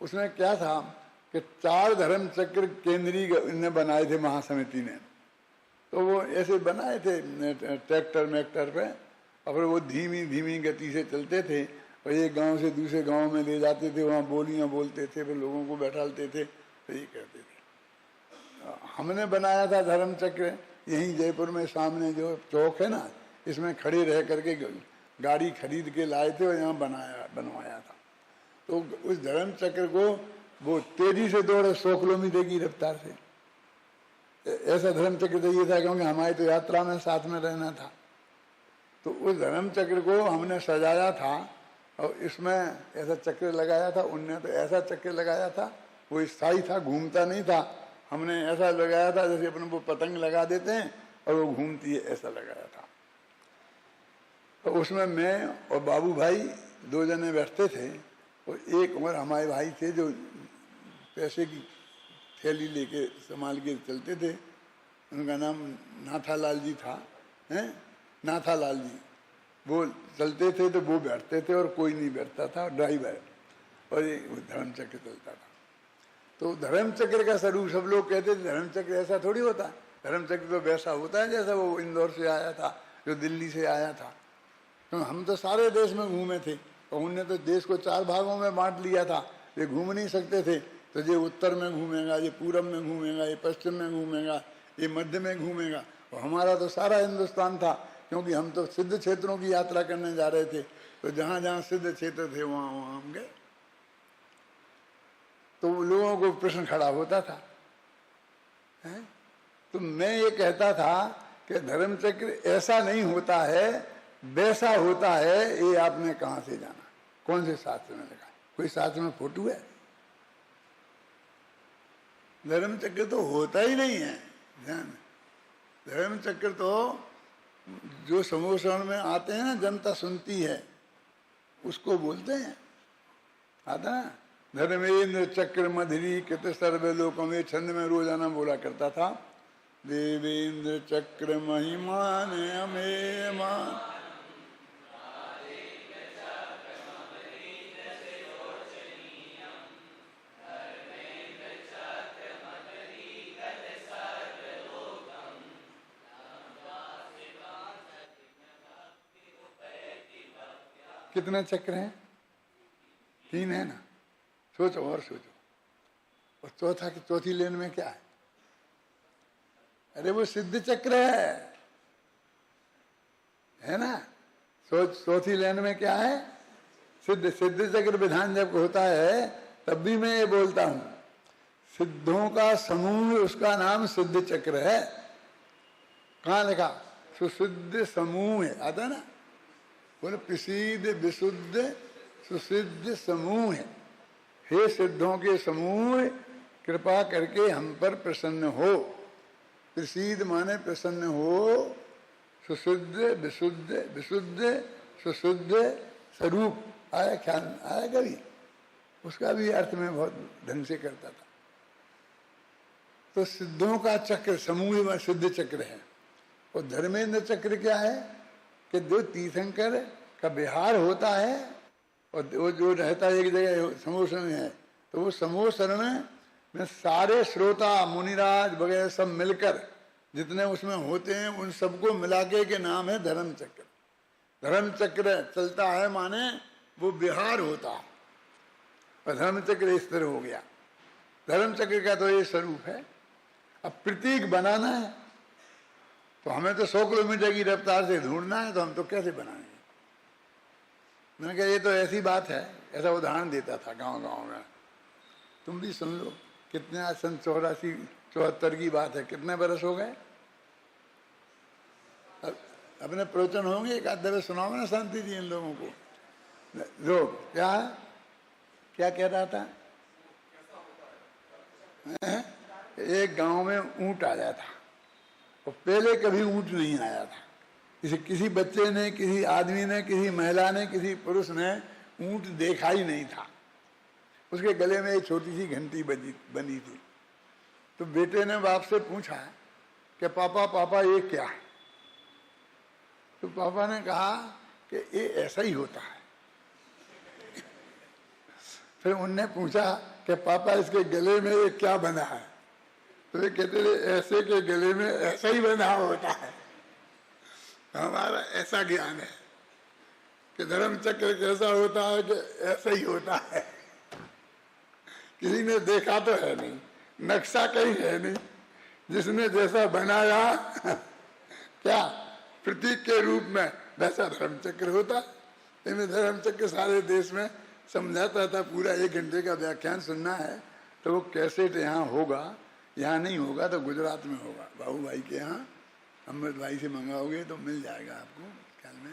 उसमें क्या था कि 4 धर्म चक्र केंद्रीय ने बनाए थे महासमिति ने। तो वो ऐसे बनाए थे ट्रैक्टर मैक्टर पे, और फिर वो धीमी धीमी गति से चलते थे और एक गांव से दूसरे गांव में ले जाते थे, वहाँ बोलियाँ बोलते थे, फिर लोगों को बैठालते थे, तो ये करते थे। हमने बनाया था धर्म चक्र, यहीं जयपुर में सामने जो चौक है ना, इसमें खड़े रह करके गाड़ी खरीद के लाए थे और यहाँ बनवाया था। तो उस धर्म चक्र को वो तेजी से दौड़े 100 किलोमीटर की रफ्तार से। ऐसा धर्म चक्र चाहिए था, क्योंकि हमारी तो यात्रा में साथ में रहना था। तो उस धर्म चक्र को हमने सजाया था और इसमें ऐसा चक्र लगाया था। उनने तो ऐसा चक्र लगाया था, वो स्थायी था, घूमता नहीं था। हमने ऐसा लगाया था जैसे अपन वो पतंग लगा देते हैं और वो घूमती है, ऐसा लगाया था। तो उसमें मैं और बाबू भाई 2 जने बैठते थे, और एक और हमारे भाई थे जो पैसे की थैली लेके संभाल के चलते थे, उनका नाम नाथालाल जी था, हैं नाथालाल जी। वो चलते थे तो वो बैठते थे और कोई नहीं बैठता था, ड्राइवर, और ये धर्म चक्र चलता था। तो धर्म चक्र का स्वरूप सब लोग कहते थे धर्म चक्र ऐसा थोड़ी होता है। धर्म चक्र तो वैसा होता है जैसा वो इंदौर से आया था, जो दिल्ली से आया था। तो हम तो सारे देश में घूमे थे, और उनने तो देश को 4 भागों में बांट लिया था। ये घूम नहीं सकते थे, तो ये उत्तर में घूमेगा, ये पूरब में घूमेगा, ये पश्चिम में घूमेगा, ये मध्य में घूमेगा। और हमारा तो सारा हिंदुस्तान था, क्योंकि हम तो सिद्ध क्षेत्रों की यात्रा करने जा रहे थे। तो जहाँ जहाँ सिद्ध क्षेत्र थे वहाँ वहाँ हम गए। तो लोगों को प्रश्न खड़ा होता था, है? तो मैं ये कहता था कि धर्म चक्र ऐसा नहीं होता है, वैसा होता है। ये आपने कहाँ से जाना? कौन से शास्त्र में लिखा? कोई शास्त्र में फोटो है? धर्म चक्र तो होता ही नहीं है। ध्यान, धर्म चक्र तो जो समोषण में आते हैं ना, जनता सुनती है, उसको बोलते हैं। आता ना, धर्मेंद्र चक्र मधुरी कृत सर्वलोकम, में छंद में रोजाना बोला करता था। देवेंद्र चक्र महिमान अमेय मान, कितने चक्र हैं? 3 है ना? सोचो और सोचो। और चौथा की चौथी लेन में क्या है? अरे वो सिद्ध चक्र है ना? चौथी लेन में क्या है? सिद्ध चक्र विधान जब होता है तब भी मैं ये बोलता हूं, सिद्धों का समूह, उसका नाम सिद्ध चक्र है। कहाँ लिखा? सुसिद्ध समूह है, आता ना? बोले प्रसिद्ध विशुद्ध सुसिद्ध समूह है। हे सिद्धों के समूह, कृपा करके हम पर प्रसन्न हो। प्रसिद्ध माने प्रसन्न हो, सुसिद्ध विशुद्ध विशुद्ध सुशुद्ध स्वरूप आया, ख्याल आया कभी? उसका भी अर्थ में बहुत ढंग से करता था। तो सिद्धों का चक्र समूह में सिद्ध चक्र है। और धर्मेंद्र चक्र क्या है कि जो तीर्थंकर का विहार होता है और वो जो रहता है एक जगह समोषण है, तो वो समोषण में सारे श्रोता मुनिराज वगैरह सब मिलकर जितने उसमें होते हैं उन सबको मिला के नाम है धर्म चक्र। धर्म चक्र चलता है माने वो विहार होता है, और धर्म चक्र स्थिर हो गया। धर्म चक्र का तो ये स्वरूप है। अब प्रतीक बनाना है तो हमें तो 100 किलोमीटर की रफ्तार से ढूंढना है, तो हम तो कैसे बनाएंगे? मैंने कहा ये तो ऐसी बात है, ऐसा उदाहरण देता था गांव गांव में, तुम भी सुन लो। कितने आज सन 74 की बात है, कितने बरस हो गए? अपने प्रवचन होंगे, एक आध दफे सुनाओ ना शांति जी इन लोगों को। लोग क्या कह रहा था? एक गांव में ऊंट आया था, और पहले कभी ऊंट नहीं आया था। किसी बच्चे ने, किसी आदमी ने, किसी महिला ने, किसी पुरुष ने ऊंट देखा ही नहीं था। उसके गले में एक छोटी सी घंटी बनी थी। तो बेटे ने बाप से पूछा कि पापा ये क्या है? तो पापा ने कहा कि ये ऐसा ही होता है। फिर उनने पूछा कि पापा इसके गले में ये क्या बना है? तो ये कहते थे ऐसे के गले में ऐसा ही बना होता है। हमारा ऐसा ज्ञान है कि धर्म चक्र कैसा होता है कि ऐसा ही होता है। किसी ने देखा तो है नहीं, नक्शा कहीं है नहीं, जिसने जैसा बनाया क्या प्रतीक के रूप में वैसा धर्म चक्र होता है। इनमें धर्म चक्र सारे देश में समझाता था। पूरा 1 घंटे का व्याख्यान सुनना है तो वो कैसेट यहाँ होगा, यहाँ नहीं होगा तो गुजरात में होगा, बाबू भाई के यहाँ। अमृत भाई से मंगाओगे तो मिल जाएगा आपको। ख्याल में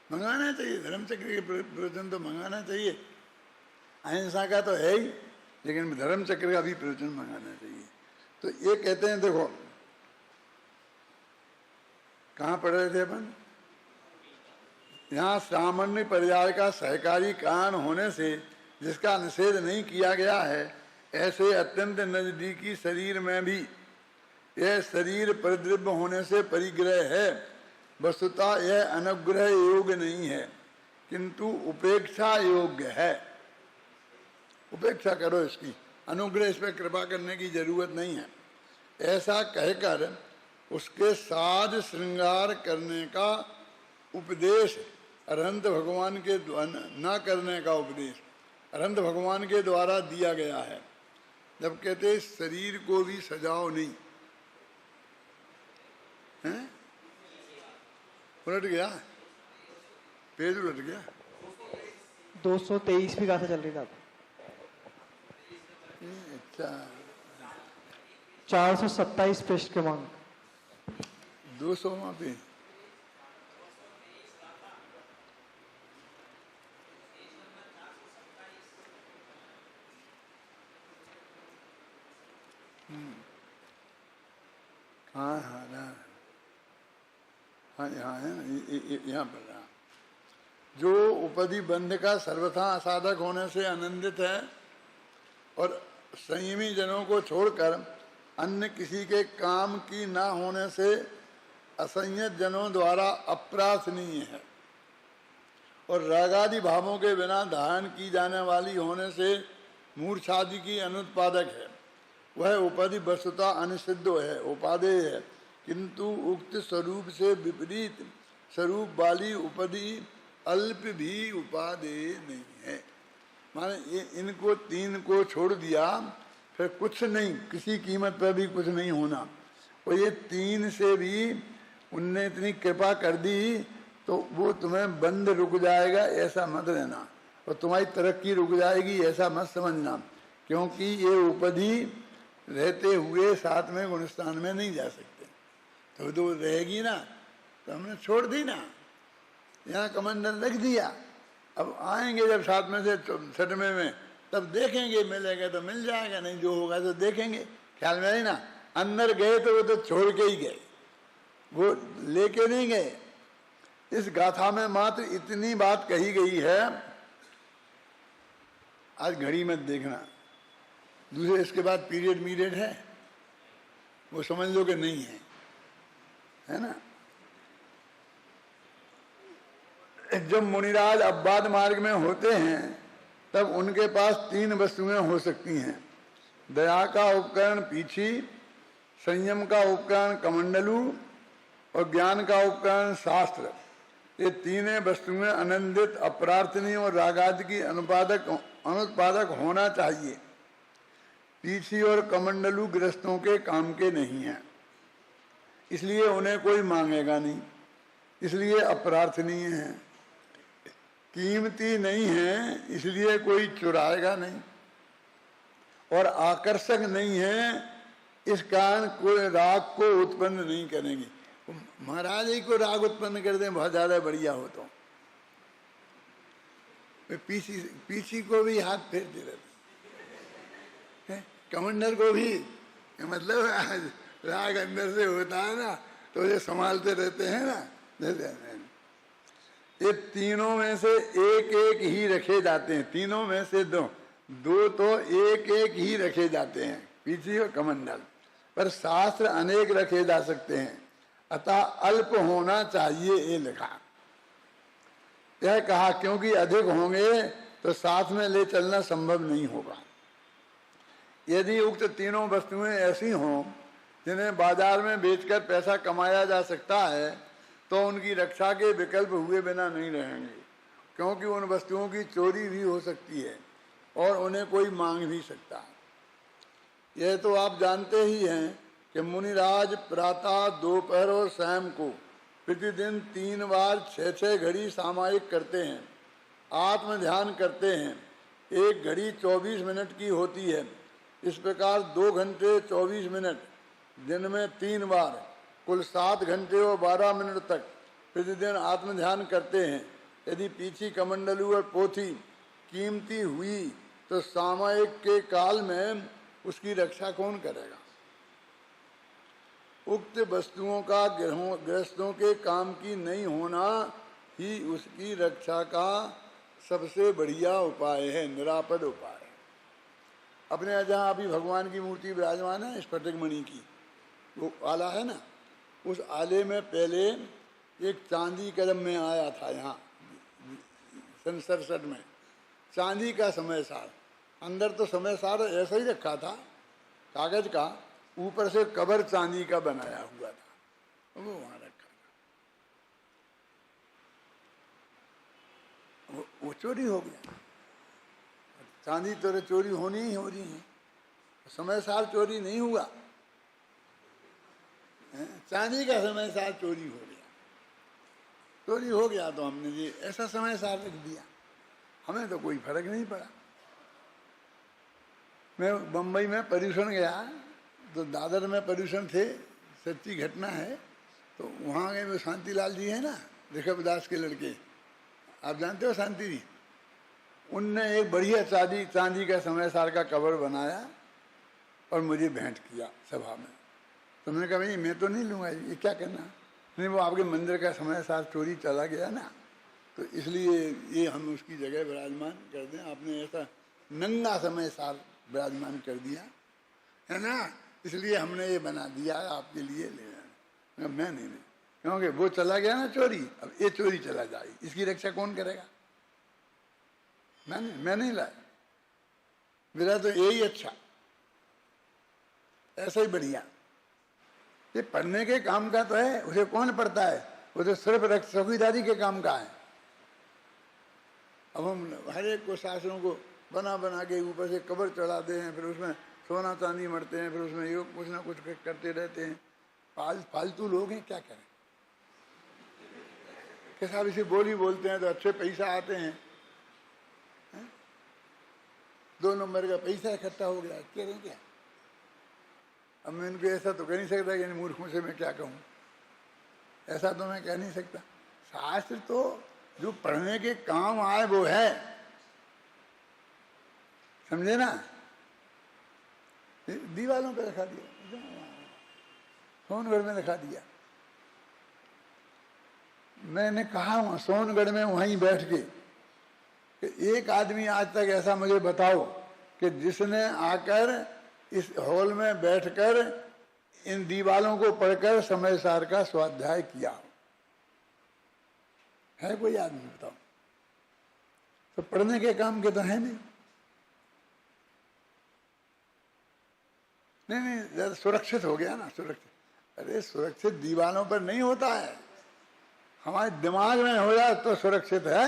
मंगाना चाहिए, धर्म चक्र के प्रवचन तो मंगाना चाहिए। अहिंसा का तो है ही, लेकिन धर्म चक्र का भी प्रवचन मंगाना चाहिए। तो ये कहते हैं, देखो कहाँ पढ़ रहे थे अपन? यहाँ सामान्य पर्याय का सहकारी कारण होने से जिसका निषेध नहीं किया गया है, ऐसे अत्यंत नजदीकी शरीर में भी यह शरीर परिद्रव्य होने से परिग्रह है। वस्तुतः यह अनुग्रह योग्य नहीं है, किंतु उपेक्षा योग्य है। उपेक्षा करो इसकी, अनुग्रह इस पर कृपा करने की जरूरत नहीं है। ऐसा कहकर उसके साज श्रृंगार करने का उपदेश अरहंत भगवान के न करने का उपदेश अरहंत भगवान के द्वारा दिया गया है। जब कहते शरीर को भी सजाओ नहीं है, उलट गया पेज, उलट गया। 223 भी गाथा चल रही था। अच्छा, 427 पृष्ठ क्रमांक 200 पे। हाँ हाँ हाँ, यहाँ है ना, यहाँ पर रहा। जो उपधि बंध का सर्वथा असाधक होने से आनंदित है और संयमी जनों को छोड़कर अन्य किसी के काम की ना होने से असंयत जनों द्वारा अप्रासनीय है और रागादि भावों के बिना धारण की जाने वाली होने से मूर्छादि की अनुत्पादक है, वह उपाधि वस्तुतः अनिषिद्ध है, उपादेय है, किंतु उक्त स्वरूप से विपरीत स्वरूप वाली उपाधि अल्प भी उपादेय नहीं है। माने ये इनको 3 को छोड़ दिया, फिर कुछ नहीं, किसी कीमत पर भी कुछ नहीं होना। और ये 3 से भी उनने इतनी कृपा कर दी तो वो तुम्हें बंद रुक जाएगा ऐसा मत रहना, और तुम्हारी तरक्की रुक जाएगी ऐसा मत समझना, क्योंकि ये उपाधि रहते हुए साथ में गुणस्थान में नहीं जा सकते। तो रहेगी ना, तो हमने छोड़ दी ना, यहाँ कमंडल रख दिया। अब आएंगे जब साथ में से 6वें में, तब देखेंगे, मिलेगा तो मिल जाएगा, नहीं जो होगा तो देखेंगे। ख्याल में आई ना? अंदर गए तो वो तो छोड़ के ही गए, वो लेके नहीं गए। इस गाथा में मात्र इतनी बात कही गई है। आज घड़ी मत देखना, दूसरे इसके बाद पीरियड मीरियड है, वो समझ लो कि नहीं है ना? जब मुनिराज अब्बाद मार्ग में होते हैं तब उनके पास 3 वस्तुएं हो सकती हैं। दया का उपकरण पीछी, संयम का उपकरण कमंडलू और ज्ञान का उपकरण शास्त्र। ये तीनों वस्तुएं आनंदित, अप्रार्थनीय और रागादि की अनुत्पादक होना चाहिए। पीछी और कमंडलू ग्रस्तों के काम के नहीं हैं, इसलिए उन्हें कोई मांगेगा नहीं, इसलिए अप्रार्थनीय हैं। कीमती नहीं है, इसलिए कोई चुराएगा नहीं, और आकर्षक नहीं है, इस कारण कोई राग को उत्पन्न नहीं करेंगे। महाराज ही को राग उत्पन्न कर दें बहुत ज्यादा बढ़िया हो तो पीछी को भी हाथ फेरते रहते, कमंडल को भी, मतलब राग अंदर से होता है ना, तो ये संभालते रहते हैं ना। ये तीनों में से एक एक ही रखे जाते हैं, तीनों में से दो तो एक एक ही रखे जाते हैं, पीछी और कमंडल, पर शास्त्र अनेक रखे जा सकते हैं, अतः अल्प होना चाहिए ये लिखा। यह कहा क्योंकि अधिक होंगे तो साथ में ले चलना संभव नहीं होगा। यदि उक्त तीनों वस्तुएं ऐसी हों जिन्हें बाजार में बेचकर पैसा कमाया जा सकता है, तो उनकी रक्षा के विकल्प हुए बिना नहीं रहेंगे, क्योंकि उन वस्तुओं की चोरी भी हो सकती है और उन्हें कोई मांग भी सकता है। यह तो आप जानते ही हैं कि मुनिराज प्रातः, दोपहर और शाम को प्रतिदिन 3 बार 6-6 घड़ी सामायिक करते हैं, आत्म ध्यान करते हैं। 1 घड़ी 24 मिनट की होती है। इस प्रकार 2 घंटे 24 मिनट दिन में 3 बार, कुल 7 घंटे और 12 मिनट तक प्रतिदिन आत्म ध्यान करते हैं। यदि पीछी, कमंडलू और पोथी कीमती हुई तो सामायिक के काल में उसकी रक्षा कौन करेगा? उक्त वस्तुओं का गृहस्थों के काम की नहीं होना ही उसकी रक्षा का सबसे बढ़िया उपाय है, निरापद उपाय है। अपने जहाँ अभी भगवान की मूर्ति विराजमान है, स्फटिक मणि की वो आला है ना, उस आले में पहले एक चांदी कदम में आया था, यहाँ सन 67 में चांदी का समय सार। अंदर तो समय सार ऐसा ही रखा था कागज का, ऊपर से कवर चांदी का बनाया हुआ था, वो वहां रखा था। वो चोरी हो गया। चांदी तो चोरी होनी ही हो रही है, समय सार चोरी नहीं हुआ, चांदी का समय सार चोरी हो गया। चोरी हो गया तो हमने ये ऐसा समय सार रख दिया, हमें तो कोई फर्क नहीं पड़ा। मैं बम्बई में पर्यूषण गया तो दादर में पर्यूषण थे, सच्ची घटना है। तो वहाँ गए, वो शांतिलाल जी है ना, ऋषभ दास के लड़के, आप जानते हो शांति जी, उनने एक बढ़िया चांदी का समय सार का कवर बनाया और मुझे भेंट किया सभा में। तो मैंने कहा भाई मैं तो नहीं लूँगा, ये क्या करना। नहीं, वो आपके मंदिर का समय सार चोरी चला गया ना, तो इसलिए ये हम उसकी जगह विराजमान कर दें। आपने ऐसा नंगा समय सार विराजमान कर दिया है ना, इसलिए हमने ये बना दिया आपके लिए ले लेना। मैं नहीं, क्योंकि वो चला गया ना चोरी, अब ये चोरी चला जाएगी, इसकी रक्षा कौन करेगा? मैं नहीं लाया, मेरा तो यही अच्छा, ऐसा ही बढ़िया। ये पढ़ने के काम का तो है, उसे कौन पढ़ता है? वो तो सिर्फ चौकीदारी के काम का है। अब हम हर एक को शास्त्रों को बना के ऊपर से कवर चढ़ाते हैं, फिर उसमें सोना चांदी मरते हैं, फिर उसमें ये कुछ ना कुछ करते रहते हैं। फालतू लोग हैं, क्या करें? कि साहब इसी बोली बोलते हैं तो अच्छे पैसा आते हैं, 2 नंबर का पैसा इकट्ठा हो गया, करें क्या? अब मैं इनको ऐसा तो कह नहीं सकता कि मूर्खों से मैं क्या कहूँ, ऐसा तो मैं कह नहीं सकता। शास्त्र तो जो पढ़ने के काम आए वो है, समझे ना। दीवालों पे रखा दिया, सोनगढ़ में रखा दिया। मैंने कहा वहाँ सोनगढ़ में वहीं बैठ के कि एक आदमी आज तक ऐसा मुझे बताओ कि जिसने आकर इस हॉल में बैठकर इन दीवालों को पढ़कर समय सार का स्वाध्याय किया है? कोई आदमी बताओ? तो पढ़ने के काम के तो है नहीं। नहीं, सुरक्षित हो गया ना, सुरक्षित। अरे सुरक्षित दीवालों पर नहीं होता है, हमारे दिमाग में हो जाए तो सुरक्षित है।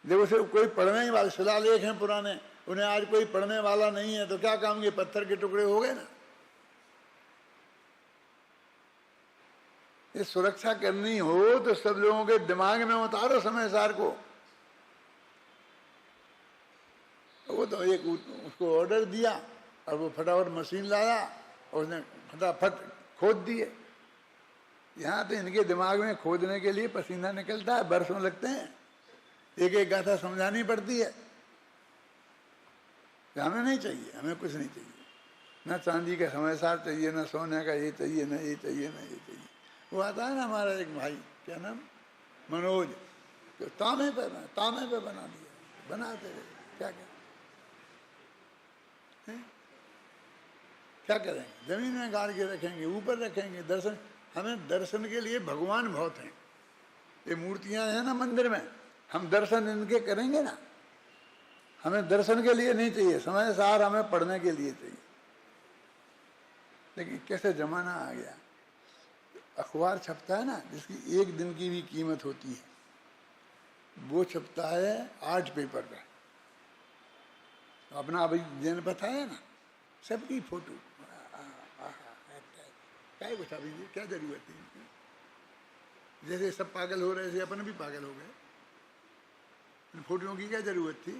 देखो सिर्फ कोई पढ़ने ही वाले शिलालेख हैं पुराने, उन्हें आज कोई पढ़ने वाला नहीं है तो क्या काम, ये पत्थर के टुकड़े हो गए ना। ये सुरक्षा करनी हो तो सब लोगों के दिमाग में उतारो समय सार को। वो तो एक उसको ऑर्डर दिया और वो फटाफट मशीन लाया और उसने फटाफट खोद दिए। यहाँ तो इनके दिमाग में खोदने के लिए पसीना निकलता है, बरसों लगते हैं, एक एक गाथा समझानी पड़ती है। हमें नहीं चाहिए, हमें कुछ नहीं चाहिए, ना चांदी का समय सार चाहिए, ना सोने का ये चाहिए, ना ये चाहिए, ना ये चाहिए। वो आता है ना हमारा एक भाई, क्या नाम, मनोज, तो तांबे पे बना दिया, बनाते रहे, क्या क्या करेंगे, जमीन में गाड़ के रखेंगे, ऊपर रखेंगे, दर्शन, हमें दर्शन के लिए भगवान बहुत हैं। ये मूर्तियां हैं ना मंदिर में, हम दर्शन इनके करेंगे ना, हमें दर्शन के लिए नहीं चाहिए, समय सार हमें पढ़ने के लिए चाहिए। लेकिन कैसे जमाना आ गया, अखबार छपता है ना जिसकी एक दिन की भी कीमत होती है, वो छपता है 8 पेपर पे। अपना अभी जनपथ है ना, सबकी फोटो, क्या कुछ अभी क्या जरूरत है, जैसे सब पागल हो रहे थे अपन भी पागल हो गए, फोटों की क्या जरूरत थी।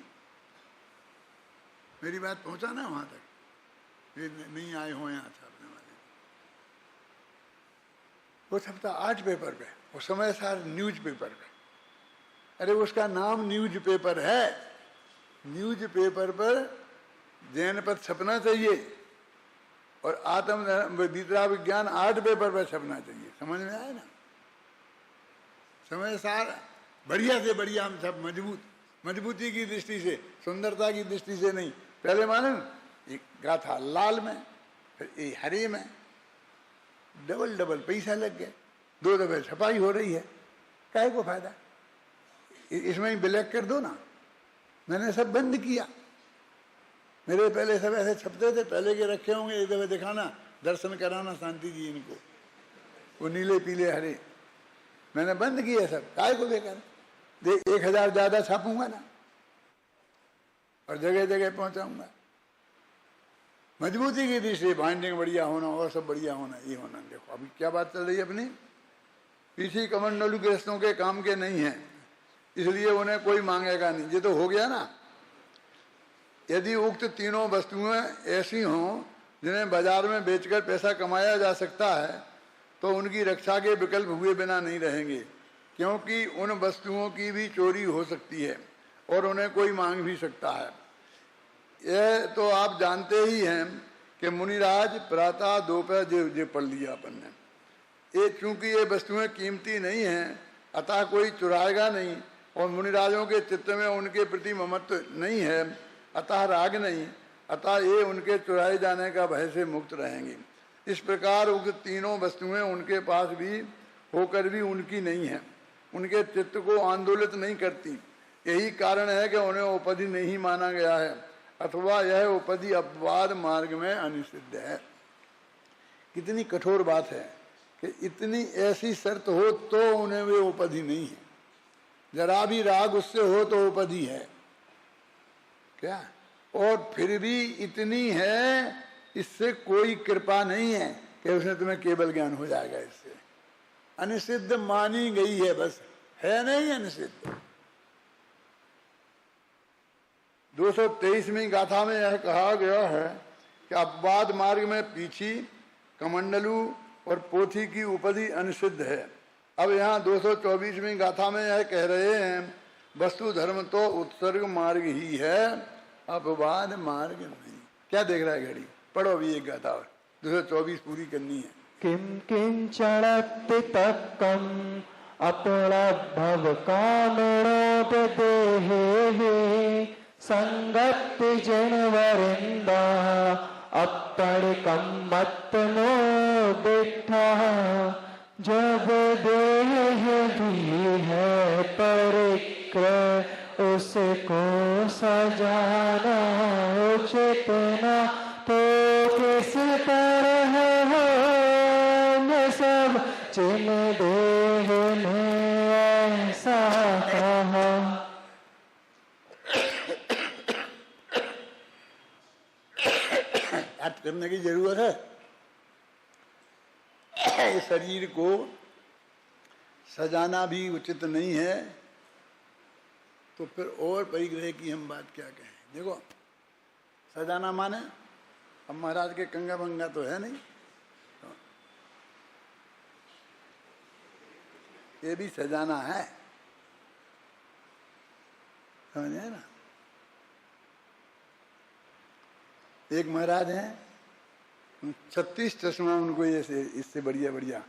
मेरी बात पहुंचा ना वहां तक, ये नहीं आए हो यहाँ छापने वाले। वो छपता 8 पेपर पे, वो समय सार न्यूज पेपर पे। अरे उसका नाम न्यूज पेपर है, न्यूज पेपर पर जनपथ छपना चाहिए और आत्म विद्या विज्ञान 8 पेपर पर छपना चाहिए। समझ में आया ना, समय सार बढ़िया से बढ़िया हम सब मजबूती की दृष्टि से, सुंदरता की दृष्टि से नहीं। पहले मालूम एक गाथा लाल में, फिर ये हरे में, डबल पैसा लग गए, 2 दफे छपाई हो रही है, काहे को फायदा, इसमें ही ब्लैक कर दो ना। मैंने सब बंद किया, मेरे पहले सब ऐसे छपते थे, पहले के रखे होंगे, एक दफे दिखाना, दर्शन कराना शांति जी इनको, वो नीले पीले हरे, मैंने बंद किया सब, काहे को बेकार। 1000 ज्यादा छापूंगा ना और जगह जगह पहुंचाऊंगा। मजबूती की दृष्टि, बाइंडिंग बढ़िया होना और सब बढ़िया होना, ये होना। देखो अभी क्या बात चल रही है अपनी, पीछी कमंडलू गृहस्थों के काम के नहीं है, इसलिए उन्हें कोई मांगेगा नहीं। ये तो हो गया ना। यदि उक्त तीनों वस्तुएं ऐसी हों जिन्हें बाजार में बेचकर पैसा कमाया जा सकता है तो उनकी रक्षा के विकल्प हुए बिना नहीं रहेंगे, क्योंकि उन वस्तुओं की भी चोरी हो सकती है और उन्हें कोई मांग भी सकता है। यह तो आप जानते ही हैं कि मुनिराज प्रातः दोपहर जे पढ़ लिया अपन ने। ये चूंकि ये वस्तुएं कीमती नहीं हैं अतः कोई चुराएगा नहीं और मुनिराजों के चित्त में उनके प्रति ममत्व नहीं है अतः राग नहीं, अतः ये उनके चुराए जाने का भय से मुक्त रहेंगे। इस प्रकार उक्त तीनों वस्तुएं उनके पास भी होकर भी उनकी नहीं है, उनके चित्त को आंदोलित नहीं करती। यही कारण है कि उन्हें उपधि नहीं माना गया है अथवा यह उपधि अपवाद मार्ग में अनिषिद्ध है। कितनी कठोर बात है कि इतनी ऐसी शर्त हो तो उन्हें वे उपधि नहीं है, जरा भी राग उससे हो तो उपधि है क्या, और फिर भी इतनी है, इससे कोई कृपा नहीं है कि उसने तुम्हें केवल ज्ञान हो जाएगा। इससे अनिषिद्ध मानी गई है, बस है नहीं अनिषिद्ध। 223वीं गाथा में यह कहा गया है कि अपवाद मार्ग में पीछी, कमंडलू और पोथी की उपधि अनिषिद्ध है। अब यहाँ 224वीं गाथा में यह कह रहे हैं वस्तु धर्म तो उत्सर्ग मार्ग ही है, अपवाद मार्ग नहीं। क्या देख रहा है घड़ी, पढ़ो अभी एक गाथा और 224 पूरी करनी है। किम किंचनत्ति तक्कम अपलब्धव कामणोप देहे संगत्ति जनवरिंदा अपड़कम मत्तनो दिठा। जब देह भी है परिक्रय उसको सजाना उचित न तो किस तरह हो सब चिन्ह दे अर्थ करने की जरूरत है। इस शरीर को सजाना भी उचित नहीं है, तो फिर और परिग्रह की हम बात क्या कहें। देखो, सजाना माने अब महाराज के कंगा बंगा तो है नहीं, ये भी सजाना है, समझे ना। एक महाराज हैं, 36 चश्मा उनको ऐसे इससे बढ़िया बढ़िया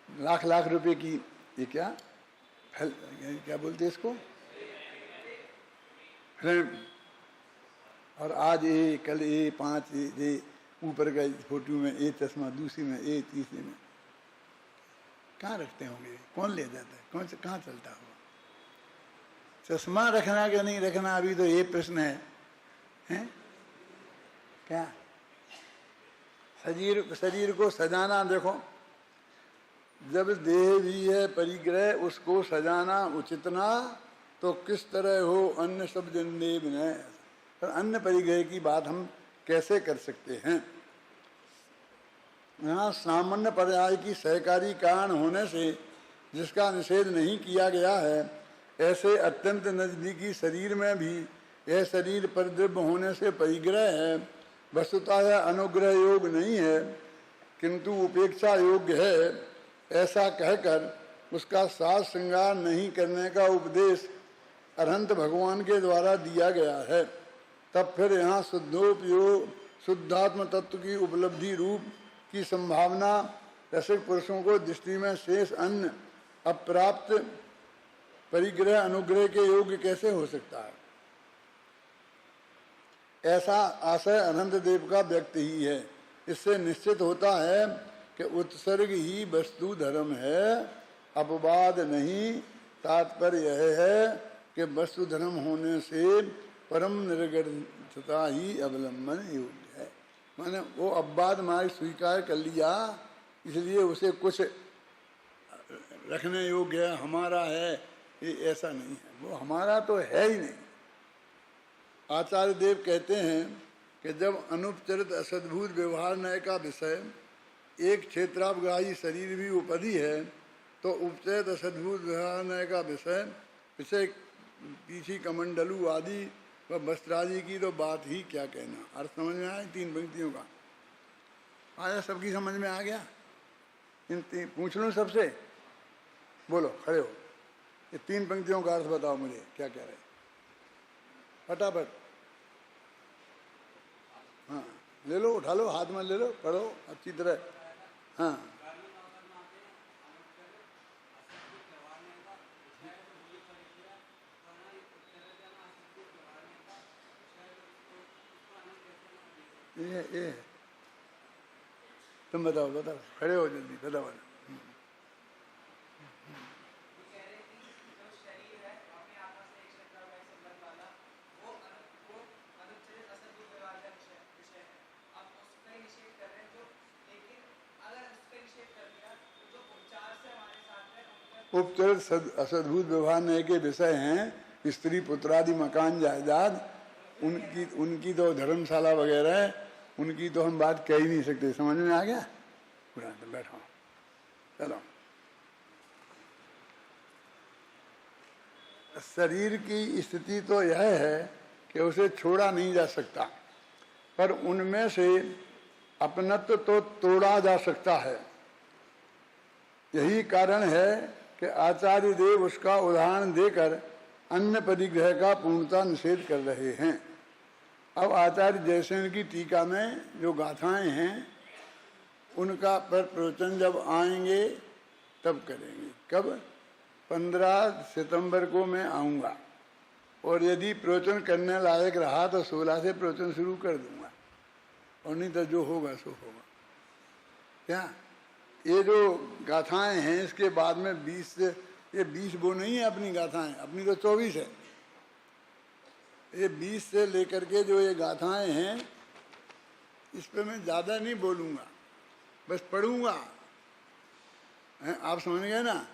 लाख लाख रुपए की, ये क्या क्या बोलते इसको, और आज ये कल ये 5 ये ऊपर का फोटो में ये चश्मा, दूसरी में ये, तीसरी में, कहाँ रखते होंगे, कौन ले जाता है, कौन से कहाँ चलता होगा। चश्मा रखना क्या नहीं रखना अभी तो ये प्रश्न है, हैं? क्या शरीर को सजाना, देखो जब देह भी है परिग्रह, उसको सजाना उचित ना, तो किस तरह हो अन्य सब जन्देव न, पर अन्य परिग्रह की बात हम कैसे कर सकते हैं। यहाँ सामान्य पर्याय की सहकारी कारण होने से जिसका निषेध नहीं किया गया है, ऐसे अत्यंत नजदीकी शरीर में भी यह शरीर परिद्रव्य होने से परिग्रह है, वस्तुतः यह अनुग्रह योग नहीं है किंतु उपेक्षा योग्य है, ऐसा कहकर उसका साज श्रृंगार नहीं करने का उपदेश अरहंत भगवान के द्वारा दिया गया है। तब फिर यहाँ शुद्धोपयोग शुद्धात्म तत्व की उपलब्धि रूप की संभावना रसिक पुरुषों को दृष्टि में शेष अन्य अप्राप्त परिग्रह अनुग्रह के योग्य कैसे हो सकता है। ऐसा आशय अनंत देव का व्यक्ति ही है। इससे निश्चित होता है कि उत्सर्ग ही वस्तु धर्म है, अपवाद नहीं। तात्पर्य यह है कि वस्तु धर्म होने से परम निर्गतता ही अवलंबन योग्य है। माने वो अपवाद मार्ग स्वीकार कर लिया, इसलिए उसे कुछ रखने योग्य है, हमारा है, ये ऐसा नहीं है। वो हमारा तो है ही नहीं। आचार्य देव कहते हैं कि जब अनुपचरित असद्भुत व्यवहार न्याय का विषय एक क्षेत्रावगाही शरीर भी उपधि है, तो उपचरित असद्भुत व्यवहार न्याय का विषय पीछी कमंडलू आदि व वस्त्रादि की तो बात ही क्या कहना। अर्थ समझ में आया 3 पंक्तियों का? आया, सबकी समझ में आ गया? पूछ लूँ सबसे, बोलो, खड़े हो, ये 3 पंक्तियों का अर्थ बताओ मुझे, क्या कह रहे फटाफट। हाँ, ले लो, उठा लो, हाथ में ले लो, पढ़ो अच्छी तरह। हाँ, ये तुम बताओ, खड़े हो जल्दी, बताओ। उपचरित असद्भुत व्यवहार न्याय के विषय हैं स्त्री पुत्रादि मकान जायदाद, उनकी तो धर्मशाला वगैरह है, उनकी तो हम बात कह ही नहीं सकते। समझ में आ गया? पूरा तो बैठो, चलो। शरीर की स्थिति तो यह है कि उसे छोड़ा नहीं जा सकता, पर उनमें से अपनत्व तो तोड़ा जा सकता है। यही कारण है कि आचार्य देव उसका उदाहरण देकर अन्य परिग्रह का पूर्णता निषेध कर रहे हैं। अब आचार्य जयसेन की टीका में जो गाथाएं हैं उनका पर प्रवचन जब आएंगे तब करेंगे। कब? 15 सितंबर को मैं आऊँगा, और यदि प्रवचन करने लायक रहा तो 16 से प्रवचन शुरू कर दूंगा, और नहीं तो जो होगा सो होगा। क्या ये जो गाथाएं हैं इसके बाद में 20 से, ये 20 वो नहीं है अपनी गाथाएं, अपनी तो 24 है। ये 20 से लेकर के जो ये गाथाएं हैं इस पे मैं ज़्यादा नहीं बोलूँगा, बस पढ़ूँगा। आप समझ गए ना?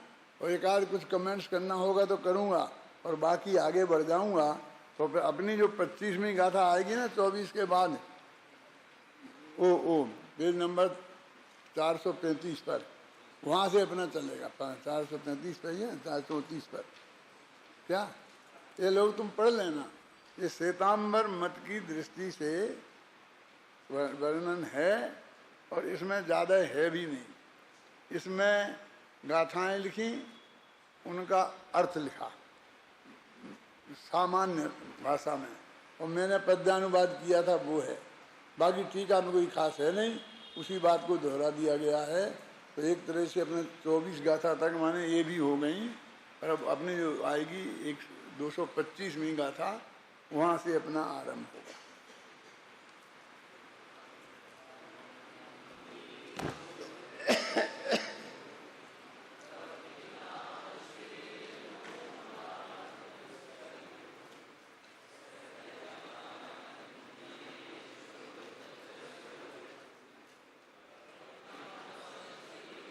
और एक आध कुछ कमेंट्स करना होगा तो करूँगा, और बाकी आगे बढ़ जाऊँगा। तो फिर अपनी जो 25वीं गाथा आएगी ना 24 के बाद, ओ पेज नंबर 435 पर, वहाँ से अपना चलेगा। 435 पर या 434 पर। क्या ये लोग तुम पढ़ लेना, ये श्वेतांबर मत की दृष्टि से वर्णन है और इसमें ज़्यादा है भी नहीं। इसमें गाथाएं लिखी, उनका अर्थ लिखा सामान्य भाषा में, और मैंने पद्यानुवाद किया था, वो है। बाकी टीका में कोई खास है नहीं, उसी बात को दोहरा दिया गया है। तो एक तरह से अपने 24 गाथा तक माने ये भी हो गई, और अब अपनी जो आएगी 225वीं गाथा, वहाँ से अपना आरंभ होगा।